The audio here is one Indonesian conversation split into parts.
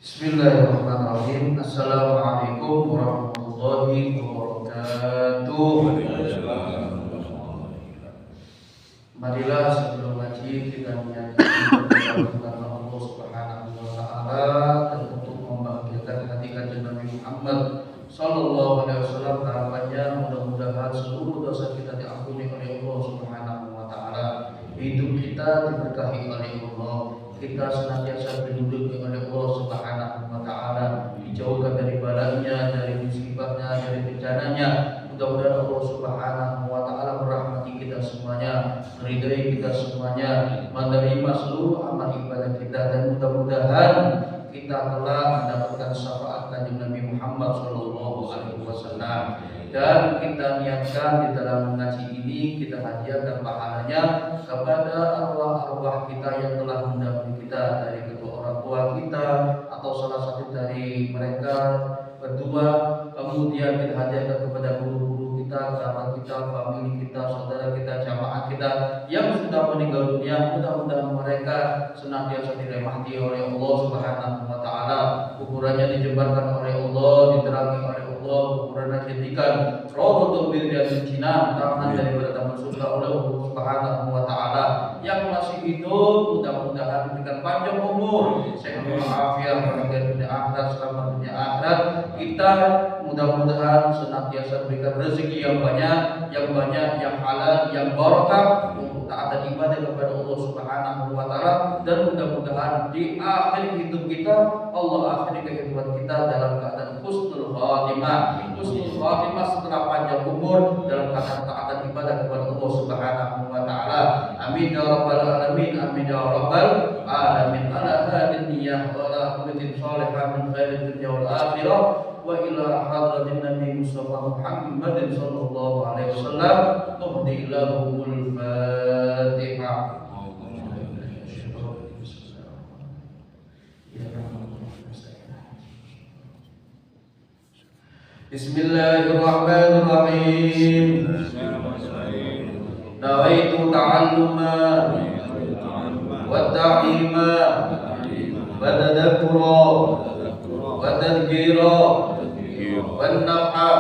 Bismillahirrahmanirrahim. Assalamualaikum warahmatullahi wabarakatuh. Marilah sebelum ngaji kita niatkan karena Allah Subhanahu wa taala dan untuk membahagiakan hati kanjeng Nabi Muhammad sallallahu alaihi wasallam. Harapannya mudah-mudahan seluruh dosa kita diampuni oleh Allah Subhanahu wa taala. Hidup kita diberkahi oleh Allah. Kita senantiasa dilindungi oleh Allah Subhanahu wa taala, dijauhkan dari balanya, dari musibahnya, dari bencananya. Mudah-mudahan Allah Subhanahu wa taala merahmati kita semuanya, meridai kita semuanya, menerima seluruh amal ibadah kita, dan mudah-mudahan kita telah mendapatkan syafaat kanjeng Nabi Muhammad sallallahu alaihi wasallam. Dan kita niatkan di dalam mengaji ini kita hadiahkan pahalanya kepada arwah-arwah kita yang telah mendahului kita, dari kedua orang tua kita atau salah satu dari mereka berdua. Kemudian kita hadiahkan kepada guru-guru kita, kerabat kita, famili kita, saudara kita, jamaah kita yang sudah meninggal dunia. Mudah-mudahan mereka senantiasa dirahmati oleh Allah Subhanahu wa taala, kuburannya dijembatkan oleh Allah, diterangi oleh Allah, kuburannya dijadikan rawdatul min riyadil jinan, taman daripada taman surga oleh Allah Subhanahu wa taala. Yang masih hidup mudah-mudahan diberikan panjang umur, sehat walafiat, bahagia dunia akhirat, selamat dunia akhirat. Kita mudah-mudahan senantiasa berikan rezeki yang banyak, yang halal, yang barokah untuk taat dan ibadah kepada Allah Subhanahu wa taala. Dan mudah-mudahan di akhir hidup kita Allah akhiri kehidupan kita dalam keadaan husnul khatimah. Husnul khatimah setelah panjang umur dalam keadaan taat dan ibadah kepada Allah Subhanahu wa taala. Amin ya rabbal alamin. Amin ya rabbal alamin. Ala hadin niyah wa ala kulli salihah min khairid dunya wal akhirah wa ila hadratin Nabi Mustafa Muhammadin sallallahu alaihi wasallam. Tuhdi lahumul Fatihah. Bismillahirrahmanirrahim. Nawaitu ta'alluma wa ta'lima wa tadakkura wa tadhkira wa naf'a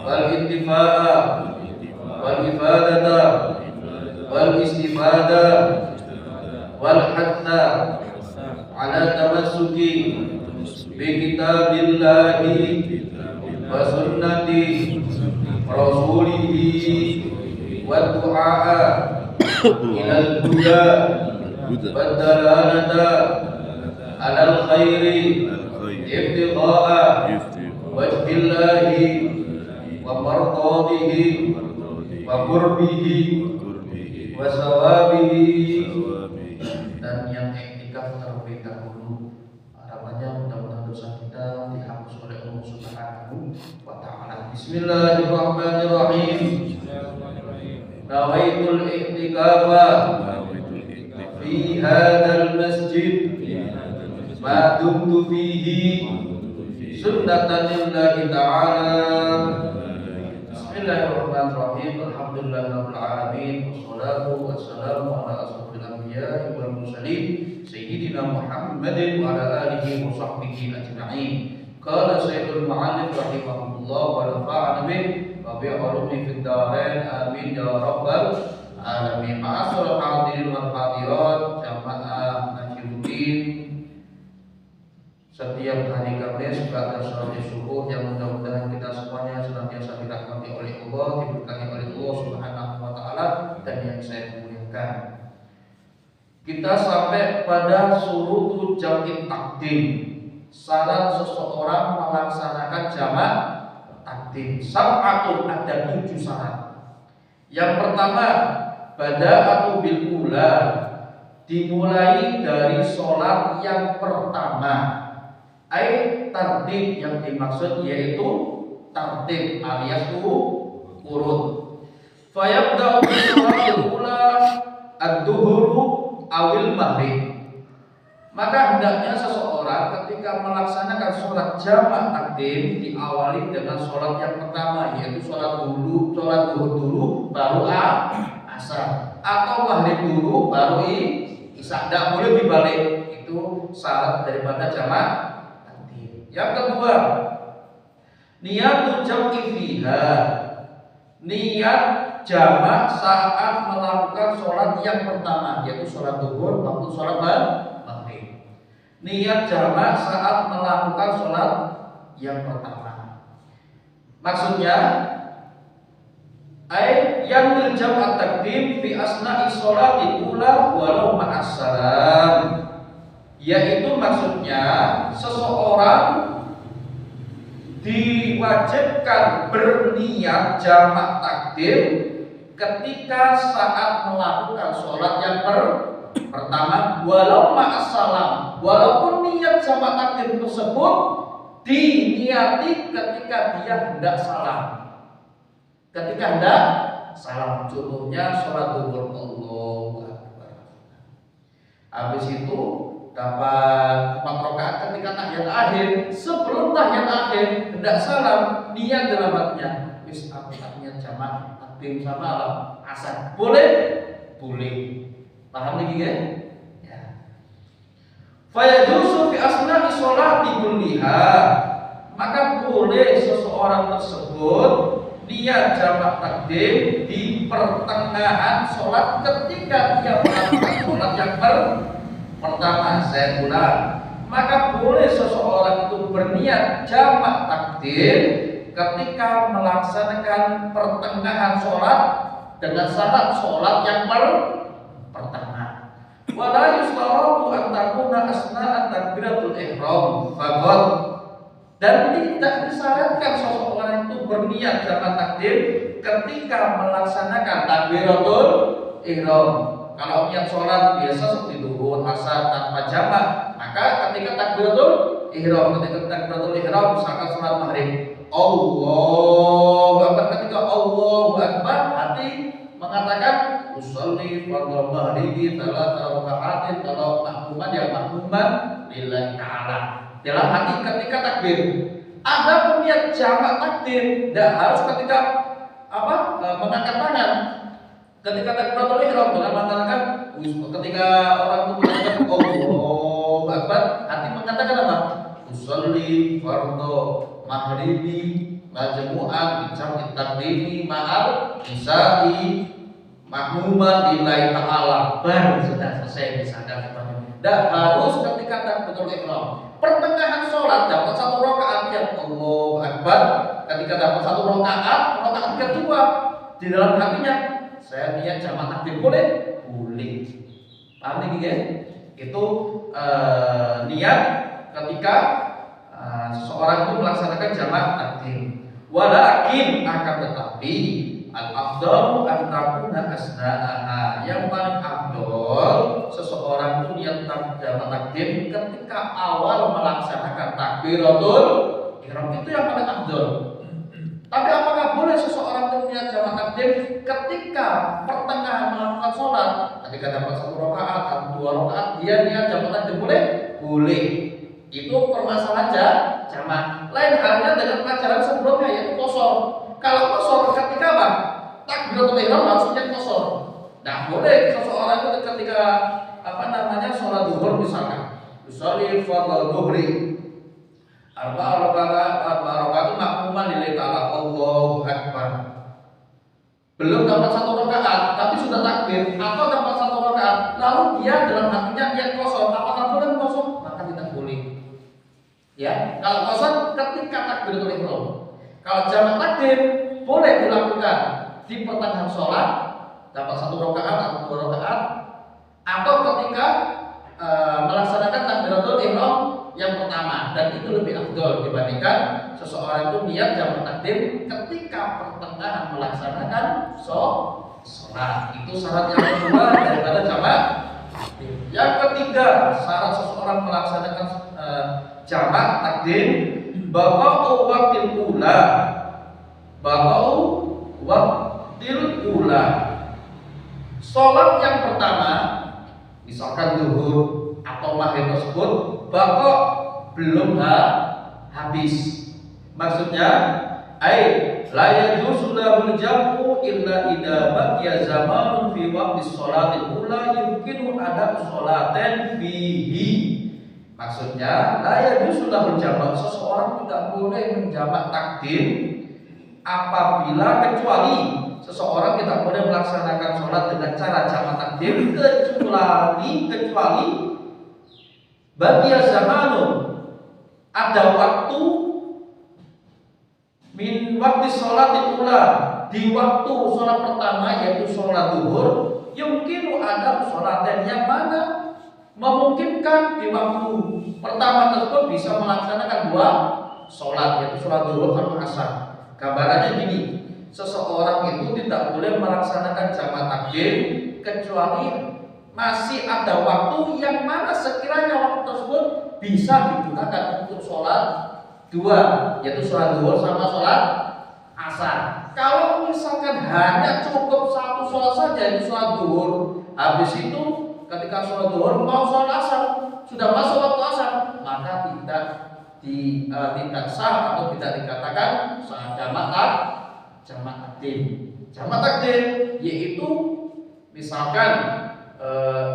wal intifa'a wal ifadata wal istifada wal hatta ala tamassuki bi kitabillahi wa sunnati rasulihi wa du'a ilal huda wa dalalata alal khairi ibtigha'a wajhillahi wa mardadihi wa qurbihi wa sawabihi. Dan yang iktikaf terlebih dahulu, harapannya mudah-mudahan dosa kita dihapus oleh Allah Subhanahu wa taala. Bismillahirrahmanirrahim. Nawaitul i'tikafa fi hadzal masjid ma dumtu fihi sunnatan lillahi ta'ala. Bismillahirrahmanirrahim. Alhamdulillahirabbil alamin, wassalatu wassalamu ala asyrofil anbiya'i wal mursalin sayyidina Muhammadin wa ala alihi wa sahbihi ajma'in. Qala Sayyidul Mu'allif rahimahullah wa nafa'ana bih wa bi ulumi fid dharain. Amin ya rabbal alamin. Ma'asyiral hadirin wal hadirat, jamaah Najibuddin, setiap hari Kamis pada salat subuh yang mudah-mudahan kita semuanya senantiasa dirahmati oleh Allah, diberkahi oleh Allah Subhanahu wa taala, dan yang saya muliakan. Kita sampai pada surutu jam'i takdim, syarat seseorang melaksanakan jamak takdim. Sab'atun, ada 7 syarat. Yang pertama, bada'atu bil ula, dimulai dari sholat yang pertama. Tartib, yang dimaksud yaitu tartib alias urut. Fayabda'u bi sholatil ula ad-duhru awil maghrib. Maka hendaknya seseorang ketika melaksanakan sholat jamak takdim diawali dengan sholat yang pertama, yaitu sholat duhur dulu baru asar, atau maghrib dulu baru isya. Tidak boleh dibalik. Itu syarat daripada jamak takdim. Yang kedua, niatul jam'i fiha. Niat jamak saat melakukan sholat yang pertama, yaitu sholat zuhur maupun sholat maghrib. Niat jamak saat melakukan sholat yang pertama. Maksudnya, yang jam'at takdim fi asna'i sholati ula walau ma'assalam. Yaitu maksudnya seseorang diwajibkan berniat jamak takdim ketika saat melakukan sholat yang pertama walau ma'assalam, walaupun niat jamak takdim tersebut diniati ketika dia hendak salam. Ketika hendak salam, contohnya sholat zuhur, Allahu Akbar. Habis itu dapat 4 rakaat ketika tahiyat akhir, sebelum tahiyat akhir hendak salam, niat dalam hatinya, wis aku niat jamak takdim sama asar. Boleh? Boleh. Paham lagi ya? Ya. Fayajuzu fi asna'i sholati kulliha. Maka boleh seseorang tersebut niat jamak takdim di pertengahan sholat ketika dia melakukan sholat yang pertama. Saya ulang, maka boleh seseorang itu berniat jamak takdim ketika melaksanakan pertengahan sholat dengan syarat sholat yang pertama. Wala yustaratu an takuna asna'a takbiratul ihram faqat. Dan tidak disyaratkan seseorang itu berniat jamak takdim ketika melaksanakan takbiratul ihram. Kalau niat sholat biasa seperti zuhur, asar tanpa jamak, maka ketika takbiratul ihram, misalkan sholat maghrib, Allahu Akbar, ketika Allahu Akbar hati mengatakan usolli fardhu maghribi 3 raka'atin, kalau makmuman ya makmuman lillahi ta'ala. Dalam hati ketika takbir. Ada niat jamak takdim, tidak harus ketika mengangkat tangan. Ketika takbiratul ihram dengan mengatakan ketika orang itu mengatakan Allahu Akbar, hati mengatakan apa? Usolli fardhu maghribi majmu'an bi jam'i takdimi ma'al isya'i makmuman lillahi ta'ala. Baru sudah selesai misalkan seperti itu. Tidak harus ketika takbiratul ihram. Pertengahan sholat dapat 1 rakaat ya Allahu Akbar. Ketika dapat 1 rakaat kedua di dalam hatinya saya niat jamak takdim, boleh? Boleh. Paham nih ya? Itu niat ketika seseorang itu melaksanakan jamak takdim. Walakin akan tetapi al-afdalu an takuna asna'aha. Yang paling afdal seseorang itu niat jamak takdim ketika awal melaksanakan takbiratul ihram, itu yang paling afdal. Tapi apakah boleh seseorang itu niat jamak takdim ketika pertengahan melakukan sholat, ketika dapat 1 rakaat atau 2 rakaat dia niat jamak takdim, boleh? Boleh. Itu permasalahan jamak. Lain halnya dengan pelajaran sebelumnya yaitu qashar. Kalau qashar ketika apa? Takbiratul ihram harus niat qashar. Nah, boleh seseorang itu ketika sholat zuhur misalkan, usolli fardhu dhuhri 4 rakaat makmuman lillahi ta'ala, Allahu Akbar. Belum dapat 1 rakaat tapi sudah takbir, atau dapat 1 rakaat lalu dia dalam hatinya niat qashar, apakah boleh qashar? Maka tidak boleh. Ya, kalau qashar ketika takbiratul ihram. Kalau jamak takdim boleh dilakukan di pertengahan sholat, dapat 1 rakaat atau 2 rakaat, atau ketika melaksanakan takbiratul ihram yang pertama, dan itu lebih afdol dibandingkan seseorang itu niat jamak takdim ketika pertengahan melaksanakan sholat. Itu syarat yang kedua daripada jamak takdim. Yang ketiga, syarat seseorang melaksanakan jamak takdim baqa'u waqtil ula. Sholat yang pertama, misalkan zuhur atau maghrib tersebut baqa' belum habis. Maksudnya la yajuzu lahul jam'u illa idza baqiya zamanun fi waqti sholatil ula yumkinu adab sholaten fihi. Maksudnya, la sudah berjamak, seseorang tidak boleh menjamak takdim apabila kecuali seseorang tidak boleh melaksanakan sholat dengan cara jamak takdim kecuali bagi zamanun, ada waktu min waktu sholat itulah di waktu sholat pertama yaitu sholat duhur, mungkin ada sholat yang mana memungkinkan di waktu pertama tersebut bisa melaksanakan dua sholat, yaitu sholat duhur sama asar. Gambarannya gini, seseorang itu tidak boleh melaksanakan jamak takdim kecuali masih ada waktu yang mana sekiranya waktu tersebut bisa digunakan untuk sholat dua, yaitu sholat duhur sama sholat asar. Kalau misalkan hanya cukup satu sholat saja, yaitu sholat duhur, habis itu ketika sholat duhur mau sholat asar, sudah masuk waktu asar, maka tidak sah atau tidak dikatakan sah jamak takdim. Jamak takdim yaitu misalkan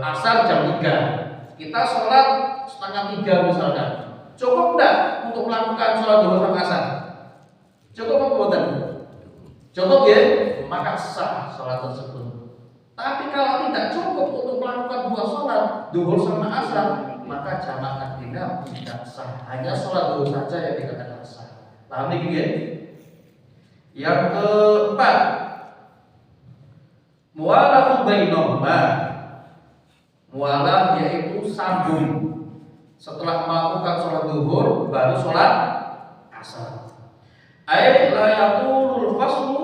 asar jam 3, kita sholat setengah 3 misalkan, cukup enggak untuk melakukan sholat duhur sama asar? Cukup apa bukan? Cukup ya, maka sah sholat tersebut. Tapi kalau tidak cukup untuk melakukan dua sholat duhur sama asar, maka jamak takdimnya tidak sah. Hanya sholat duhur saja yang dikatakan sah. Paham ini ya? Yang keempat, mualafatu bainahuma. Mualaf yaitu sambung. Setelah melakukan sholat duhur baru sholat asar. Ayat la yaqulul faslu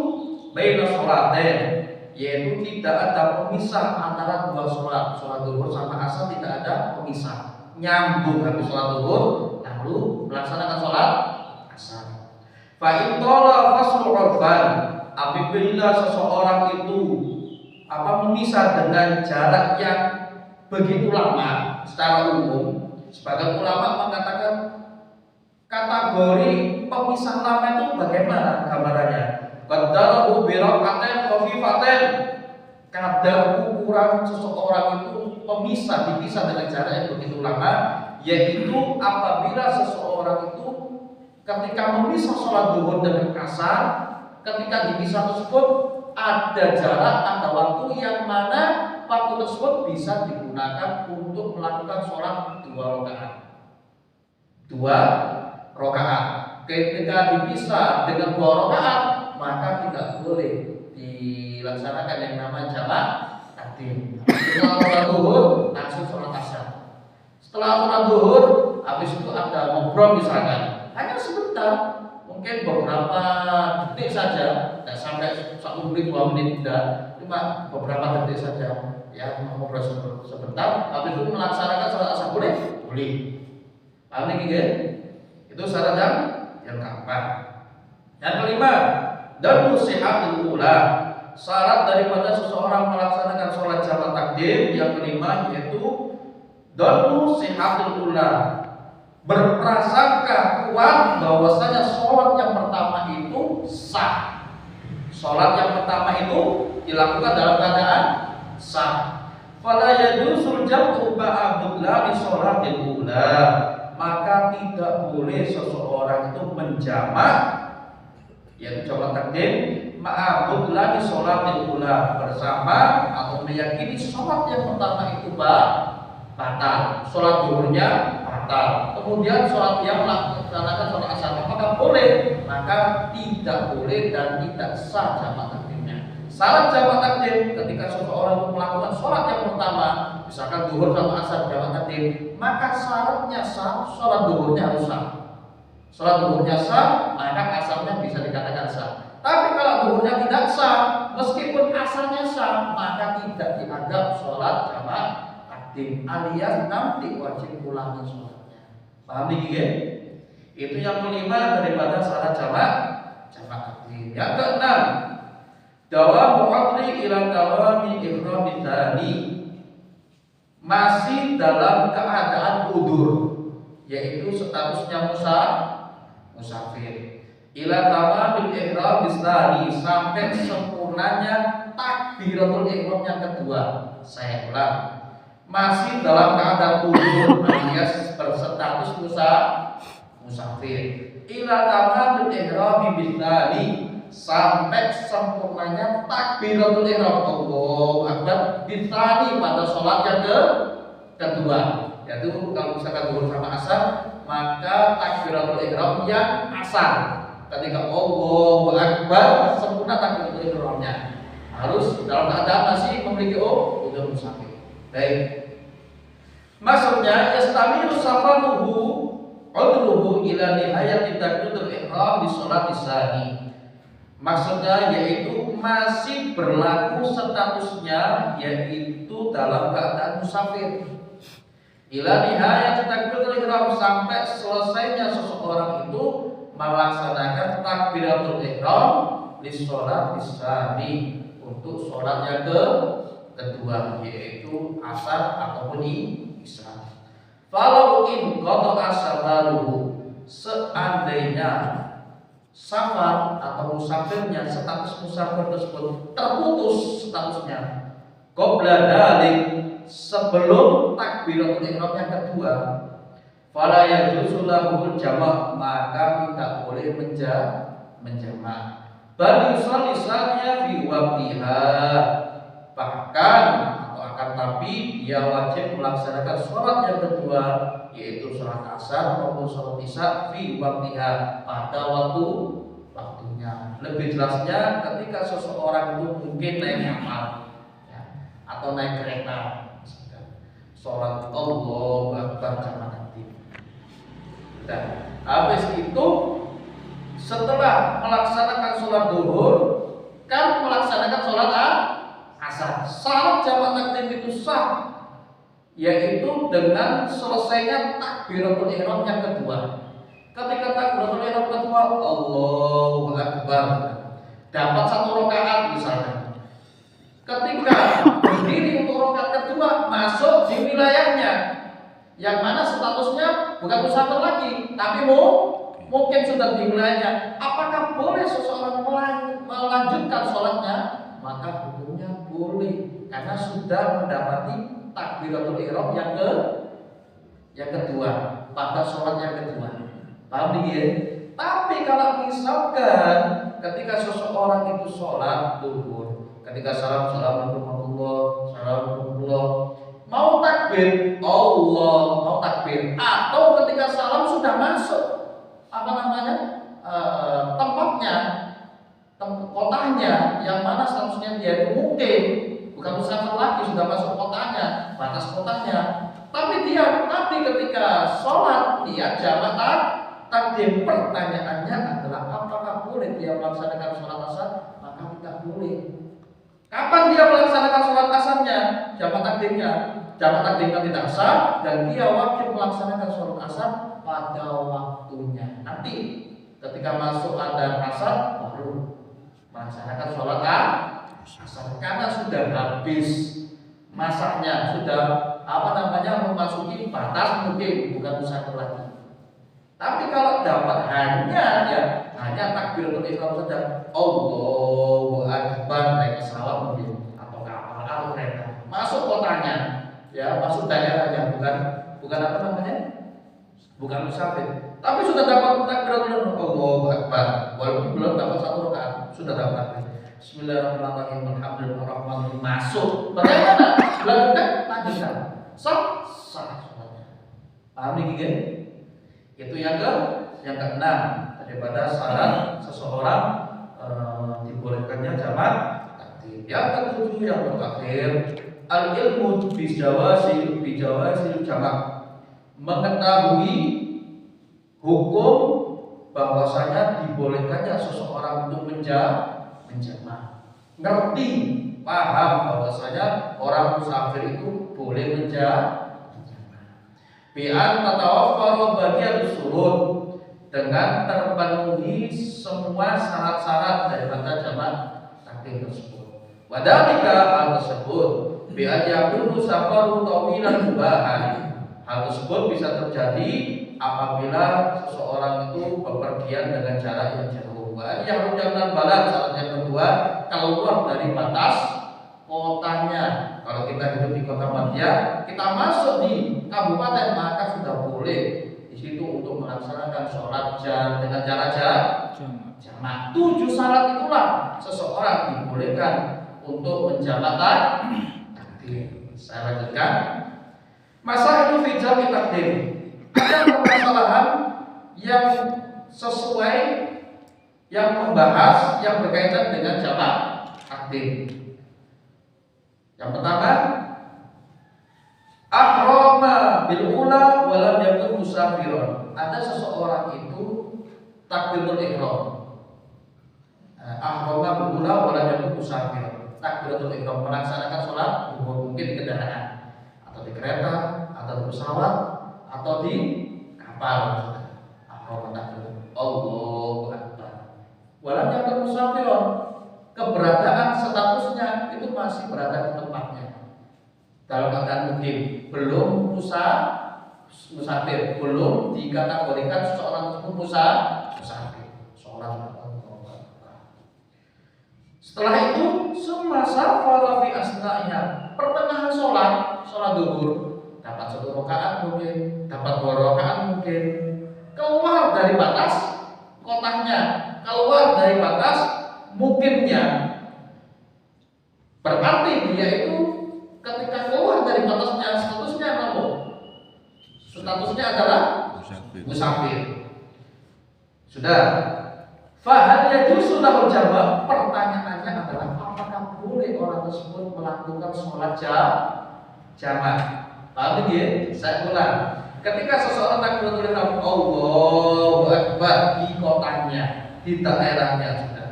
baina sholatain, yaitu tidak ada pemisah antara dua sholat. Sholat duhur sama asar tidak ada pemisah, nyambung habis sholat duhur lalu melaksanakan sholat asar. Fa in tala faslu urfan, apabila seseorang itu memisah dengan jarak yang begitu lama secara umum, sebagian ulama mengatakan kategori pemisah lama itu bagaimana gambarannya? Qaddaru bi raqatain khafifatain, kadar ukuran seseorang itu dipisah dengan jarak yang begitu lama, yaitu apabila seseorang itu ketika memisah sholat duhur dengan asar, ketika dipisah tersebut ada jarak, ada waktu yang mana waktu tersebut bisa digunakan untuk melakukan sholat dua rakaat. Ketika dipisah dengan 2 rakaat, maka tidak boleh dilaksanakan yang namanya jamak takdim. Setelah sholat duhur langsung sholat asar. Setelah sholat duhur, habis itu ada ngobrol misalkan, hanya sebentar, mungkin beberapa detik saja, tidak sampai 1 menit 2 menit, tidak, cuma beberapa detik saja, ya, ngobrol sebentar, habis itu melaksanakan sholat asar boleh? Boleh. Paham ini ya? Itu syarat yang keempat. Yang kelima, dan musihatul ula, syarat daripada seseorang melaksanakan sholat jamak takdim yang kelima yaitu donu sihatul ula, berprasangka kuat bahwasanya sholat yang pertama itu sah. Sholat yang pertama itu dilakukan dalam keadaan sah. Fala yajuzu jam'u ba'dullah di sholatil ula, maka tidak boleh seseorang itu menjamak, yaitu jamak takdim ma'abudlah di sholatil ula, bersama atau meyakini sholat yang pertama itu batal, sholat duhurnya batal, kemudian sholat yang melaksanakan sholat asar, maka boleh, maka tidak boleh dan tidak sah jamak takdimnya. Syarat jamak takdim ketika seseorang melakukan sholat yang pertama, misalkan duhur sama asar jamak takdim, maka syaratnya sah, sholat duhurnya harus sah. Sholat duhurnya sah, maka asarnya bisa dikatakan sah. Tapi kalau duhurnya tidak sah, meskipun asarnya sah, maka tidak dianggap sholat jamak takdim, alias nanti wajib ulangi sholatnya. Paham nih ya? Itu yang kelima daripada syarat jamak takdim. Yang keenam, dawamu aqli ila dawami ihram tsani, masih dalam keadaan udzur, yaitu statusnya musafir. Ila tamamil ihram tsani, sampai sempurnanya takbiratul ihram yang kedua. Saya ulang, masih dalam keadaan tubuh alias berstatus musafir. Ila tamadul ihrami bidzali, sampai sempurnanya takbiratul ihram Allahu akbar bidzali pada sholat yang kedua. Yaitu kalau misalkan zuhur sama asar, maka takbiratul ihram yang asar. Ketika Allahu akbar sempurna takbiratul ihramnya, harus dalam keadaan masih memiliki udzur musafir. Baik. Maksudnya yastamiru safaruhu udruhu ila nihayati takbiratul ihram di sholat tsani. Maksudnya yaitu masih berlaku statusnya yaitu dalam keadaan musafir. Ila nihayati takbiratul ihram, sampai selesainya seseorang itu melaksanakan takbiratul ihram di sholat tsani, untuk sholat yang kedua yaitu asar ataupun isya. Falau in qata'a safaruhu, seandainya safar atau musafirnya, status musafir tersebut terputus statusnya qabla dzalik, sebelum takbiratul ihram yang kedua, fala yajuzu lahul jama', maka tidak boleh menjamak. Bal yusalli saniya fi waqtiha, bahkan atau akan tapi dia wajib melaksanakan sholat yang kedua yaitu sholat asar maupun sholat isya fi waqtiha, pada waktunya. Lebih jelasnya ketika seseorang itu mungkin naik kapal ya, atau naik kereta, sholat Allahu akbar jamaah nanti. Dan habis itu setelah melaksanakan sholat zuhur kan melaksanakan sholat asar. Salat jamak takdim itu sah, yaitu dengan selesainya takbiratul ihram yang kedua. Ketika takbiratul ihram kedua Allahu akbar, dapat 1 rakaat misalnya. Ketika berdiri untuk rakaat kedua, masuk di wilayahnya yang mana statusnya bukan musafir lagi, tapi mungkin sudah di wilayahnya. Apakah boleh seseorang melanjutkan sholatnya? Maka hukumnya boleh, karena sudah mendapati takbiratul ihram yang kedua pada sholat yang kedua. Paham ya? Tapi kalau misalkan ketika seseorang itu sholat zuhur, ketika assalamualaikum warahmatullah, mau takbir Allah, mau takbir, atau ketika salam sudah masuk tempatnya, kotanya yang mana statusnya dia itu mungkin bukan musafir lagi, sudah masuk kotanya, batas kotanya. Tapi ketika sholat dia jamak takdim. Pertanyaannya adalah apakah boleh dia melaksanakan sholat asar? Maka tidak boleh. Kapan dia melaksanakan sholat asarnya? Jamak takdimnya. Jamak takdimnya tidak sah dan dia wajib melaksanakan sholat asar pada waktunya. Nanti ketika masuk adzan asar baru melaksanakan sholat asar, karena sudah habis masaknya, sudah memasuki batas mungkin bukan musafir lagi. Tapi kalau dapat hanya takbiratul ihram saja, Allahu akbar, naik pesawat mungkin atau kapal atau kereta, masuk kotanya, ya masuk daerahnya, bukan musafir. Tapi sudah dapat takbiratul ihram Allahu akbar, walaupun belum dapat 1 rakaat, sudah dapat. Bismillahirrahmanirrahim, alhamdulillahirrahmanirrahim, masuk. Bagaimana? Lanjutkan. Sah sholatnya. Paham nih? Itu yang keenam daripada syarat seseorang dibolehkannya jamak takdim. Yang ketujuh yang terakhir, al ilmu bijawazil jamak, mengetahui hukum bahwasanya dibolehkannya seseorang untuk menjamak, ngerti, paham bahwasanya orang musafir itu boleh menjamak. Bi'an tatawaffaru bagian surut, dengan terpenuhi semua syarat-syarat daripada jamak takdim tersebut. Wadhalika hal tersebut bi'an yakunu safaru tawilan mubahan. Hal tersebut bisa terjadi apabila seseorang itu bepergian dengan jarak yang jauh. Yang rujukan balat, syarat yang kedua, keluar dari batas kotanya. Kalau kita hidup di kota Madia, kita masuk di kabupaten, maka sudah boleh di situ untuk melaksanakan sholat dengan cara jamak. 7 syarat itulah seseorang dibolehkan untuk menjamakkan takdim. Saya lanjutkan. Masa itu fijal takdim. Ada permasalahan yang sesuai, yang membahas, yang berkaitan dengan jamak takdim. Yang pertama, ahrama bil ula walam yakun musafirun. Ada seseorang itu takbiratul ihram. Ahrama bil ula walam yakun musafirun. Takbiratul ihram melaksanakan sholat mungkin di kendaraan atau di kereta atau di pesawat atau di kapal. Ahrama takbir Allahu Akbar. Walam yakun musafirun. Keberadaan statusnya itu masih berada di tempatnya. Dalam keadaan mungkin belum musafir, belum dikategorikan seseorang tersebut musafir. Sholat. Setelah itu semasa farafi asna'nya, pertengahan sholat zuhur, dapat 1 rakaat mungkin, dapat 2 rakaat mungkin, keluar dari batas kotanya, keluar dari batas mungkinnya, berarti dia itu ketika keluar dari batasnya statusnya apa? Statusnya adalah musafir. Sudah. Fahal yajuzu lahul jamak. Pertanyaannya adalah apakah boleh orang tersebut melakukan sholat jamak? Paham ya? Saya ulang. Ketika seseorang takbiratul ihram Allahu Akbar di kotanya, di daerahnya sudah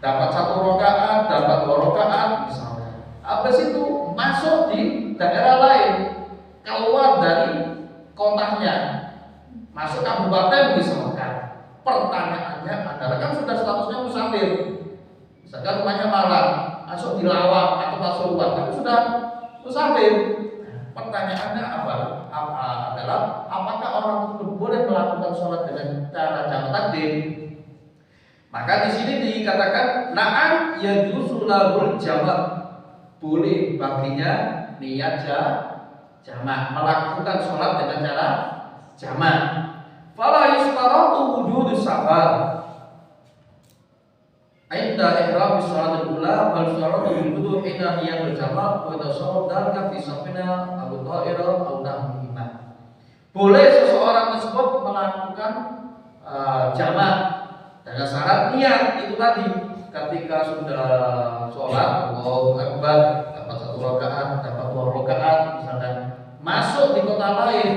dapat 1 rakaat, dapat 2 rakaat misalnya. Habis itu masuk di daerah lain, keluar dari kotanya, masuk kabupaten misalkan. Pertanyaannya adalah kan sudah statusnya musafir. Misalkan rumahnya Malang, masuk di Lawang atau Pasuruan, kan sudah musafir. Pertanyaannya adalah apakah orang tersebut boleh melakukan sholat dengan cara jamak takdim? Maka di sini dikatakan na'am yajuzu lahul jamak. Boleh baginya niat jamak, melakukan sholat dengan cara jamak. Fala yustaratu wujudus safar. Inda ihram sholatul ula bal sharatu wujudu hina niyatul jamak wa tasawwur dalika fi safina aw ta'ira aw nahmihima. Boleh seseorang tersebut melakukan jamak dengan syarat niat itu tadi. Ketika sudah sholat Allahu Akbar, dapat 1 rakaat, dapat 2 rakaat misalkan, masuk di kota lain,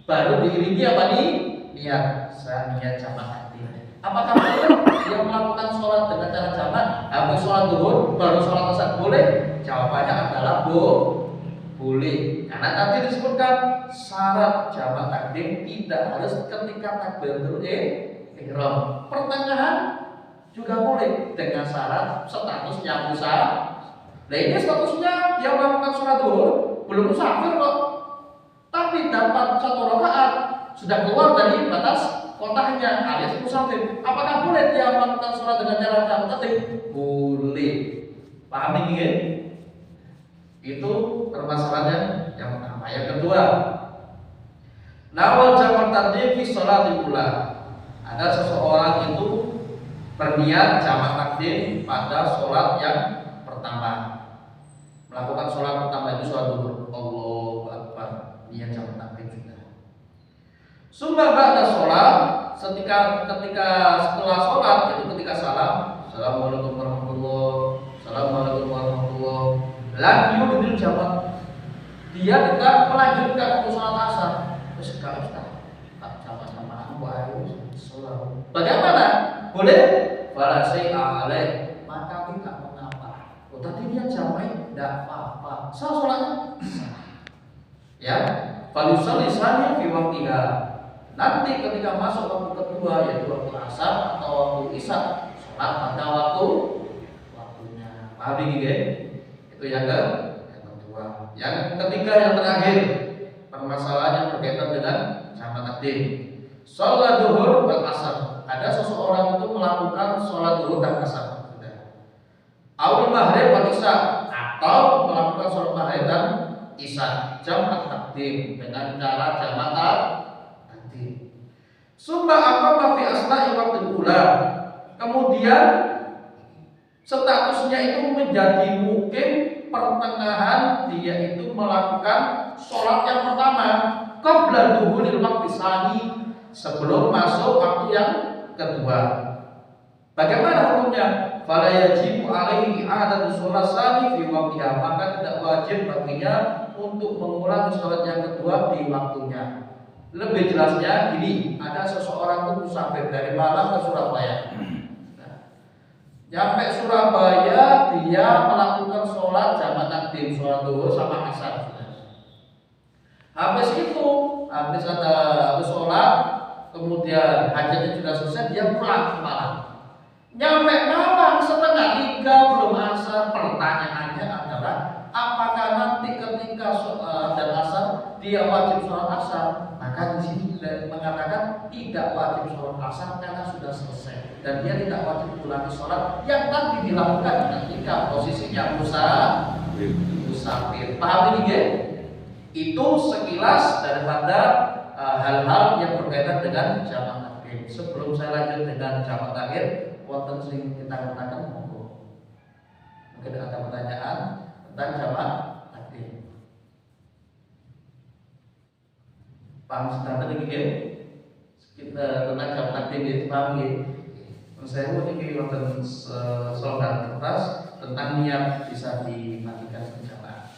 baru diiringi apa nih? Niat, saya niat jamak takdim. Apakah boleh dia melakukan sholat dengan cara jamak? Habis sholat zuhur baru sholat asar boleh? Jawabannya adalah boleh. Karena tadi disebutkan syarat jamak takdim tidak harus ketika takbiratul ihram. Pertengahan juga boleh dengan syarat statusnya musafir. Nah ini statusnya dia melakukan sholat zuhur belum musafir kok, tapi dapat 1 rakaat, sudah keluar dari batas kotanya alias musafir. Apakah boleh dia melakukan sholat dengan cara jamak takdim? Boleh. Paham ini ya? Itu permasalahannya yang pertama. Yang kedua, nawal jamak takdim fi sholatil ula. Ada seseorang itu berniat jamak takdim pada sholat yang pertama. Melakukan sholat pertama itu sholat zuhur. Allahu Akbar, niat jamak takdim sudah. Summa ba'da sholat, ketika setelah sholat, yaitu ketika salam, Assalamualaikum warahmatullahi, lan yudil jamak. Dia tidak melanjutkan untuk sholat asar. Terus kalau tak jamak-jamakan sholat. Bagaimana? Boleh? Fala syai'a alaih, maka tidak mengapa. Oh tadi dia jamak, tidak apa-apa. Sholatnya ya. Falusalli tsani fi waqtiha. Nanti ketika masuk waktu kedua yaitu waktu asar atau waktu isya, sholat pada waktunya. Paham ini ya? Itu yang kedua. Yang ketiga, yang terakhir, permasalahan yang berkaitan dengan jamak takdim. Sholat zuhur wal asar. Ada seseorang itu melakukan sholat zuhur dan asar. Awal maghrib wal isya, atau melakukan sholat maghrib dan isya jamak takdim dengan cara jamak takdim. Summa aqama fi asna'i waqtil ula. Kemudian statusnya itu menjadi mukim pertengahan dia itu melakukan sholat yang pertama qabla duhulil waqti tsani, sebelum masuk waktu yang kedua. Bagaimana hukumnya? Fala yajibu alaihi i'adatu sholat tsani fi waqtiha, maka tidak wajib baginya untuk mengulangi sholat yang kedua di waktunya. Lebih jelasnya gini, ada seseorang itu musafir dari Malang ke Surabaya. Sampai Surabaya dia melakukan sholat jamak takdim, sholat zuhur sama asar. Habis itu, habis sholat, kemudian hajatnya sudah selesai, dia pulang ke Malang. Nyampe Malang setengah 3 belum asar. Pertanyaannya adalah, apakah nanti ketika dan asar dia wajib sholat asar? Maka di sini mengatakan tidak wajib sholat asar karena sudah selesai, dan dia tidak wajib ulangi sholat yang tadi dilakukan ketika posisinya musafir. Paham ini ya? Itu sekilas daripada hal-hal yang berkaitan dengan jamak takdim. Sebelum saya lanjut dengan jamak takhir, wonten sing kita katakan monggo. Mungkin ada pertanyaan tentang jamak takdim. Paham sebentar ini ya? Kita tentang jamak takdim itu paham ya? Saya mau ini wonten slogan kertas tentang niat bisa dimatikan berjamaah.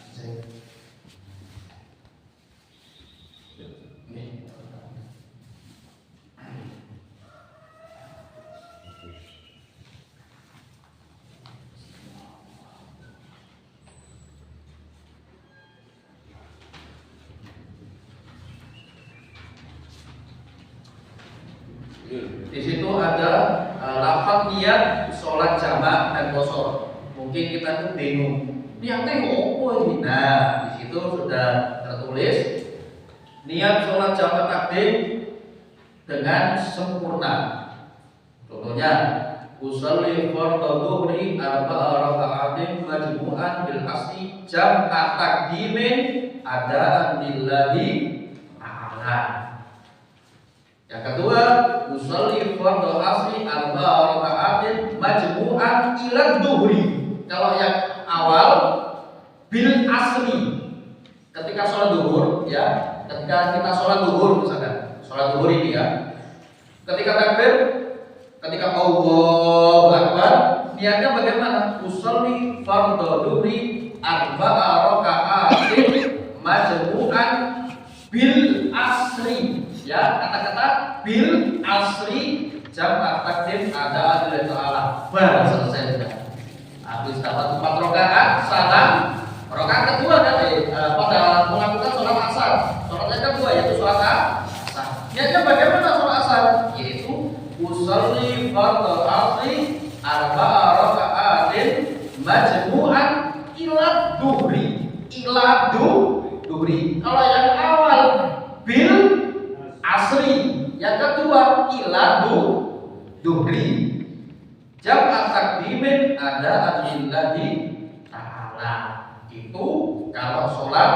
Di situ ada lafaz niat sholat jamak dan qashar. Mungkin kita tuh bingung, niatnya apa ini? Nah, di situ sudah tertulis niat sholat jamak takdim dengan sempurna. Contohnya, usolli fardhu dhuhri arba'a raka'atin majmu'an bil asli jam'a takdimin adaan lillahi ta'ala. Yang kedua, usolli fardhu asri arba'a raka'atin majmu'an ila dhuhri. Kalau yang awal bil asri, ketika sholat duhur ya, ketika kita sholat duhur misalkan, sholat duhur ini ya, ketika takbir, ketika Allahu Akbar, niatnya bagaimana? Usolli fardhu dhuhri arba'a raka'atin majmu'an bil asri. Ya, kata-kata bil asri jamak takdim ada lillahi ta'ala. Baru selesai sudah. Habis dapat 4 rakaat, salam. Rakaat kedua dari pada melakukan sholat asar. Sholat yang kedua yaitu sholat asar. Niatnya bagaimana sholat asar? Yaitu usolli fardhu asri arba'a raka'atin majmu'an ila dhuhri. Ila dhuhri. Kalau yang awal bil asri, yang kedua ila dhuhri. Jam'at takdimin ada lillahi ta'ala. Itu kalau sholat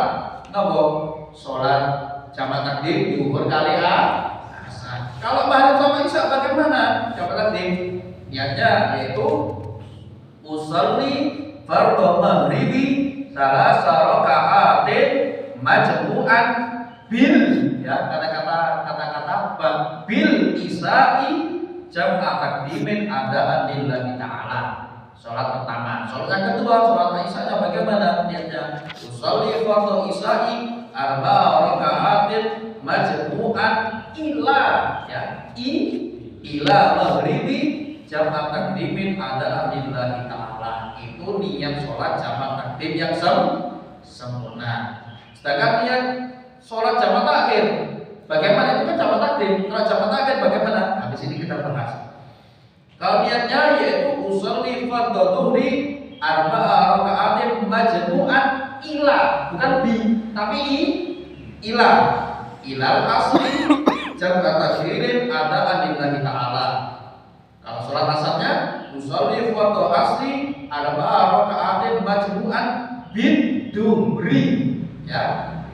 nopo? Sholat jamak takdim duhur kali asar. Kalau maghrib sama isya bagaimana? Jamak takdim niatnya yaitu usolli fardhu maghribi salasa raka'atin majmu'an bil, ya, kata-kata bil isya'i jam'a takdimin ada lillahi ta'ala. Sholat pertama. Sholat yang kedua, sholat isya bagaimana niatnya? Usolli fardhu isya'i arba'a raka'atin majmu'an ila, ya, ila maghribi jam'a takdimin ada lillahi ta'ala. Itu niat sholat jamak takdim yang sempurna. Sedangkan niat sholat jamak takhir bagaimana? Itu kan jamak takdim. Kalau jamak takhir bagaimana? Habis ini kita bahas. Kalau niatnya yaitu usolli fardhu dhuhri arba'a raka'atin majmu'an ila, bukan bi, tapi ila. Ilal asli jam takdirin ada lillahi ta'ala. Kalau sholat asarnya usolli fardhu asri arba'a raka'atin majmu'an bid-duhri. Ya,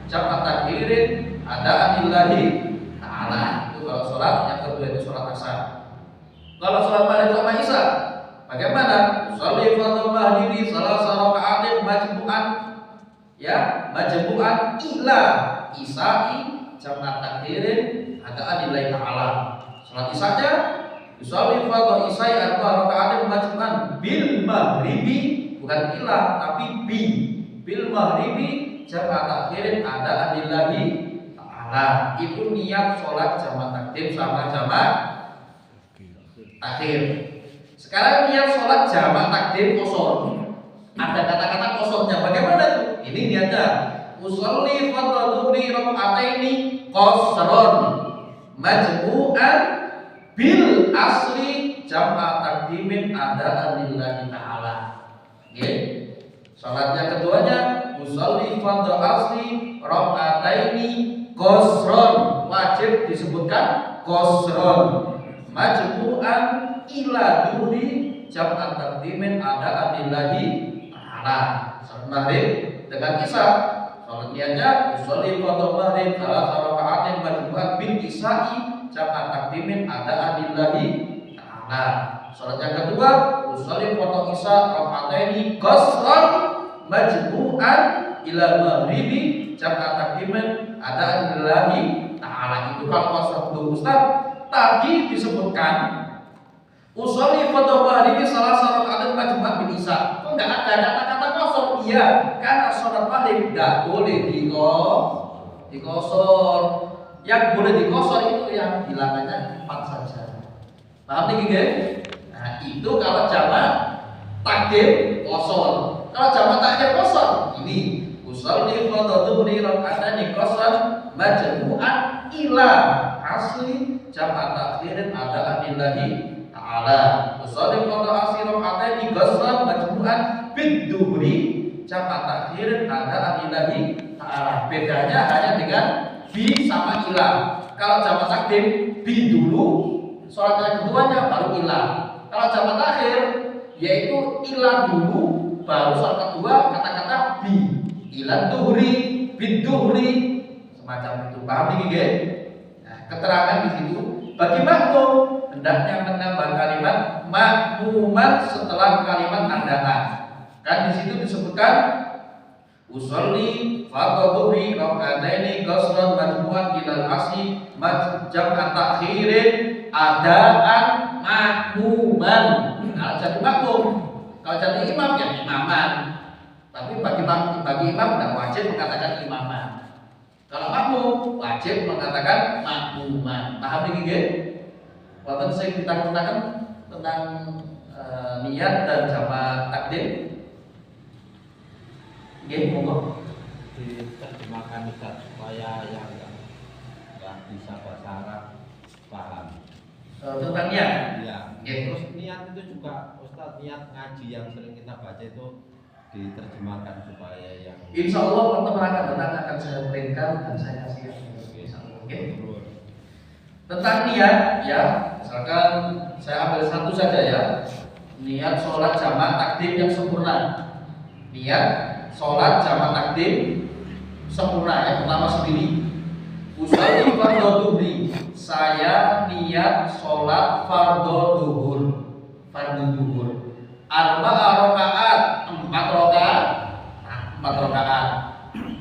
jamak takbirin adaan lillahi ta'ala. Itu kalau sholat yang kedua itu sholat asar. Kalau sholat maghrib sama isya bagaimana? Sholli fardhu maghribi salasa raka'atin majmu'an, ya, majmu'an ila isya'i jamak takbirin adaan lillahi ta'ala. Sholat isyanya sholli fardhu isya'i arba'a raka'atin majmu'an bil maghribi, bukan ila tapi bil maghribi jamak takbirin adaan lillahi ta'ala. Itu niat sholat jamak takdim sama jamak akhir. Sekarang niat sholat jamak takdim qashar. Ada kata-kata qasharnya. Bagaimana tuh? Ini niatnya. Usolli fardhu dhuhri raka'ataini qashran majmu'an bil asri jamak takdimin adaan lillahi ta'ala. Oke. Salatnya keduanya usolli fardhu asri raka'ataini qashran, wajib disebutkan qashran majmu'an ila dhuhri jamak takdimin adaan lillahi ta'ala. Salat maghrib dengan isya, salat niatnya usolli fardhu maghrib salasa raka'atin majmu'an bil isya'i jamak takdimin adaan lillahi ta'ala. Salat yang kedua usolli fardhu isya raka'ataini qashran majmu'an ila maghribi jamak takdimin adaan lillahi ta'ala. Itu kalau qashar dulu Ustaz. Tadi disebutkan usolli fardhu maghribi salasa raka'atin majmu'an bil isya. Kok enggak ada kata-kata qashar? Iya, karena sholat maghrib enggak boleh dikosor. Yang boleh dikosor itu yang bilangannya 4 saja. Paham nih, Gege? Nah, itu kalau jamak takdim qashar. Kalau jamak takdim qashar, ini usolli fardhu dhuhri raka'ataini qashran majmu'an ila asli jamak takdirin adaan lillahi ta'ala. Usolli fardhu asri raka'ataini qashran majmu'an bid-duhri jamak takdirin adaan lillahi ta'ala. Bedanya hanya dengan bi sama ila. Kalau jamak takdim bi dulu, sholat yang keduanya baru ila. Kalau jamak akhir yaitu ila dulu, baru sholat kedua kata-kata bi. Ila duhri, bid duhri, semacam itu. Paham nih, Gege? Nah, keterangan di situ bagi makmum hendaknya menambah kalimat makmuman setelah kalimat andaan. Kan di situ disebutkan usolli fardhu dhuhri raka'ataini qashran majmu'an ilal asri jamak takhirin adaan makmuman. Kalau jadi makmum, kalau jadi imam ya imaman. Tapi bagi imam tidak wajib mengatakan imaman. Kalau makmum wajib mengatakan makmuman. Paham ini, Gege? Waktu saya kita gunakan tentang niat dan jamak takdim. Oke, monggo diterjemahkan Ustaz supaya yang nggak bisa bahasa Arab paham. Tentang niat. Ya. Okay. Terus niat itu juga Ustaz, niat ngaji yang sering kita baca itu diterjemahkan supaya yang Insya Allah pertemuan akan datang akan saya berikan dan saya kasih. Oke. Tentang niat, ya, misalkan saya ambil satu saja ya. Niat sholat jamak takdim yang sempurna. Niat sholat jamak takdim sempurna, yang pertama sendiri. Usolli fardhu dhuhri, saya niat sholat fardhu duhur. Fardhu duhur arba'a rakaat, 4 rakaat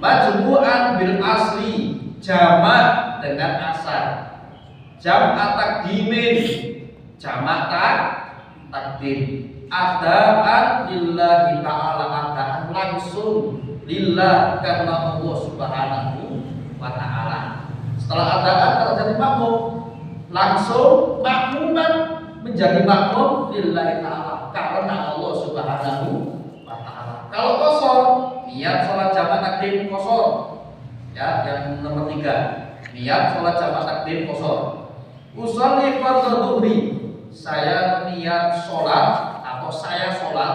majmu'an bil asri, jamak dengan asar, jamak takdimin, jamak takdim, adaan lillahi ta'ala, adaan langsung lillah karena Allah subhanahu wa ta'ala. Setelah adaan kalau jadi makmum langsung makmuman menjadi makmum lillahi ta'ala karena Allah subhanahu wa ta'ala. Kalau qashar, niat sholat jamak takdim qashar. Ya, yang nomor 3, niat sholat jamak takdim qashar. Usolli fardhu dhuhri, saya niat sholat atau saya sholat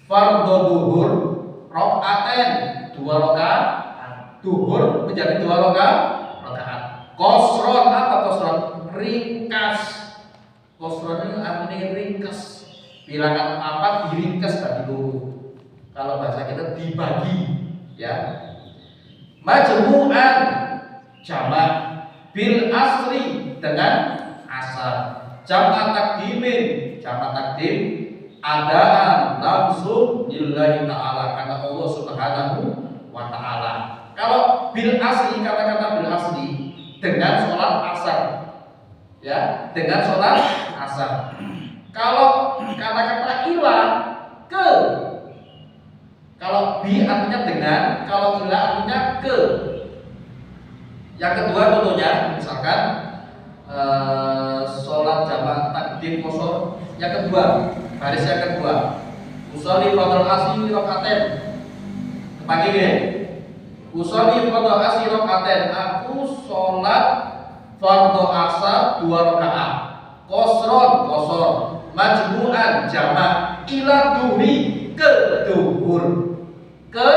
fardhu duhur rakaaten, 2 rakaat. Duhur menjadi 2 rakaat. Qashran, apa qashran? Ringkas. Qashran ini artinya ringkas. Bilangan 4 diringkas tadi dulu. Kalau bahasa kita dibagi, ya. Majmu'an jamak bil asri dengan asar. Jamak takdimin, jamak takdim adaan langsung lillahi ta'ala karena Allah Subhanahu wa ta'ala. Kalau bil asri, kata-kata bil asri dengan sholat asar, ya, dengan sholat asar. Kalau kata-kata ila ke, kalau bi artinya dengan, kalau ila artinya ke. Yang kedua contohnya, misalkan sholat jamak takdim qashar. Yang kedua, baris yang kedua, usolli fardhu asri rakaat. Kepagi ya. Usolli fardhu asri rakaat. Aku sholat fardhu asar 2 rakaat. Qasron qashar, majmu'an jamak, ila duhri ke duhur. Ke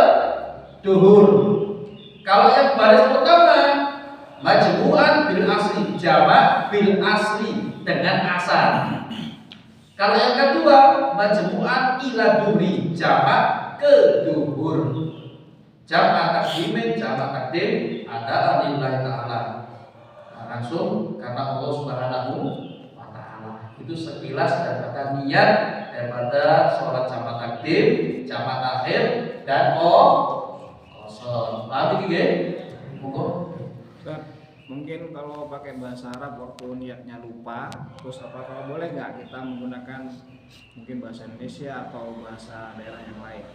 duhur. Kalau yang baris pertama majmu'an bil asri, jamak bil asri dengan asar. Kalau yang kedua majmu'an ila duhri, jamak ke duhur. Jamak takdimin, jamak takdim ada lillahi ta'ala. Nah, langsung karena Allah Subhanahu wa ta'ala. Itu sekilas daripada niat daripada sholat jamak takdim, jamak takhir dan qashar. Paham iki nggih? Monggo. Mungkin kalau pakai bahasa Arab waktu niatnya lupa, terus apakah boleh nggak kita menggunakan mungkin bahasa Indonesia atau bahasa daerah yang lain?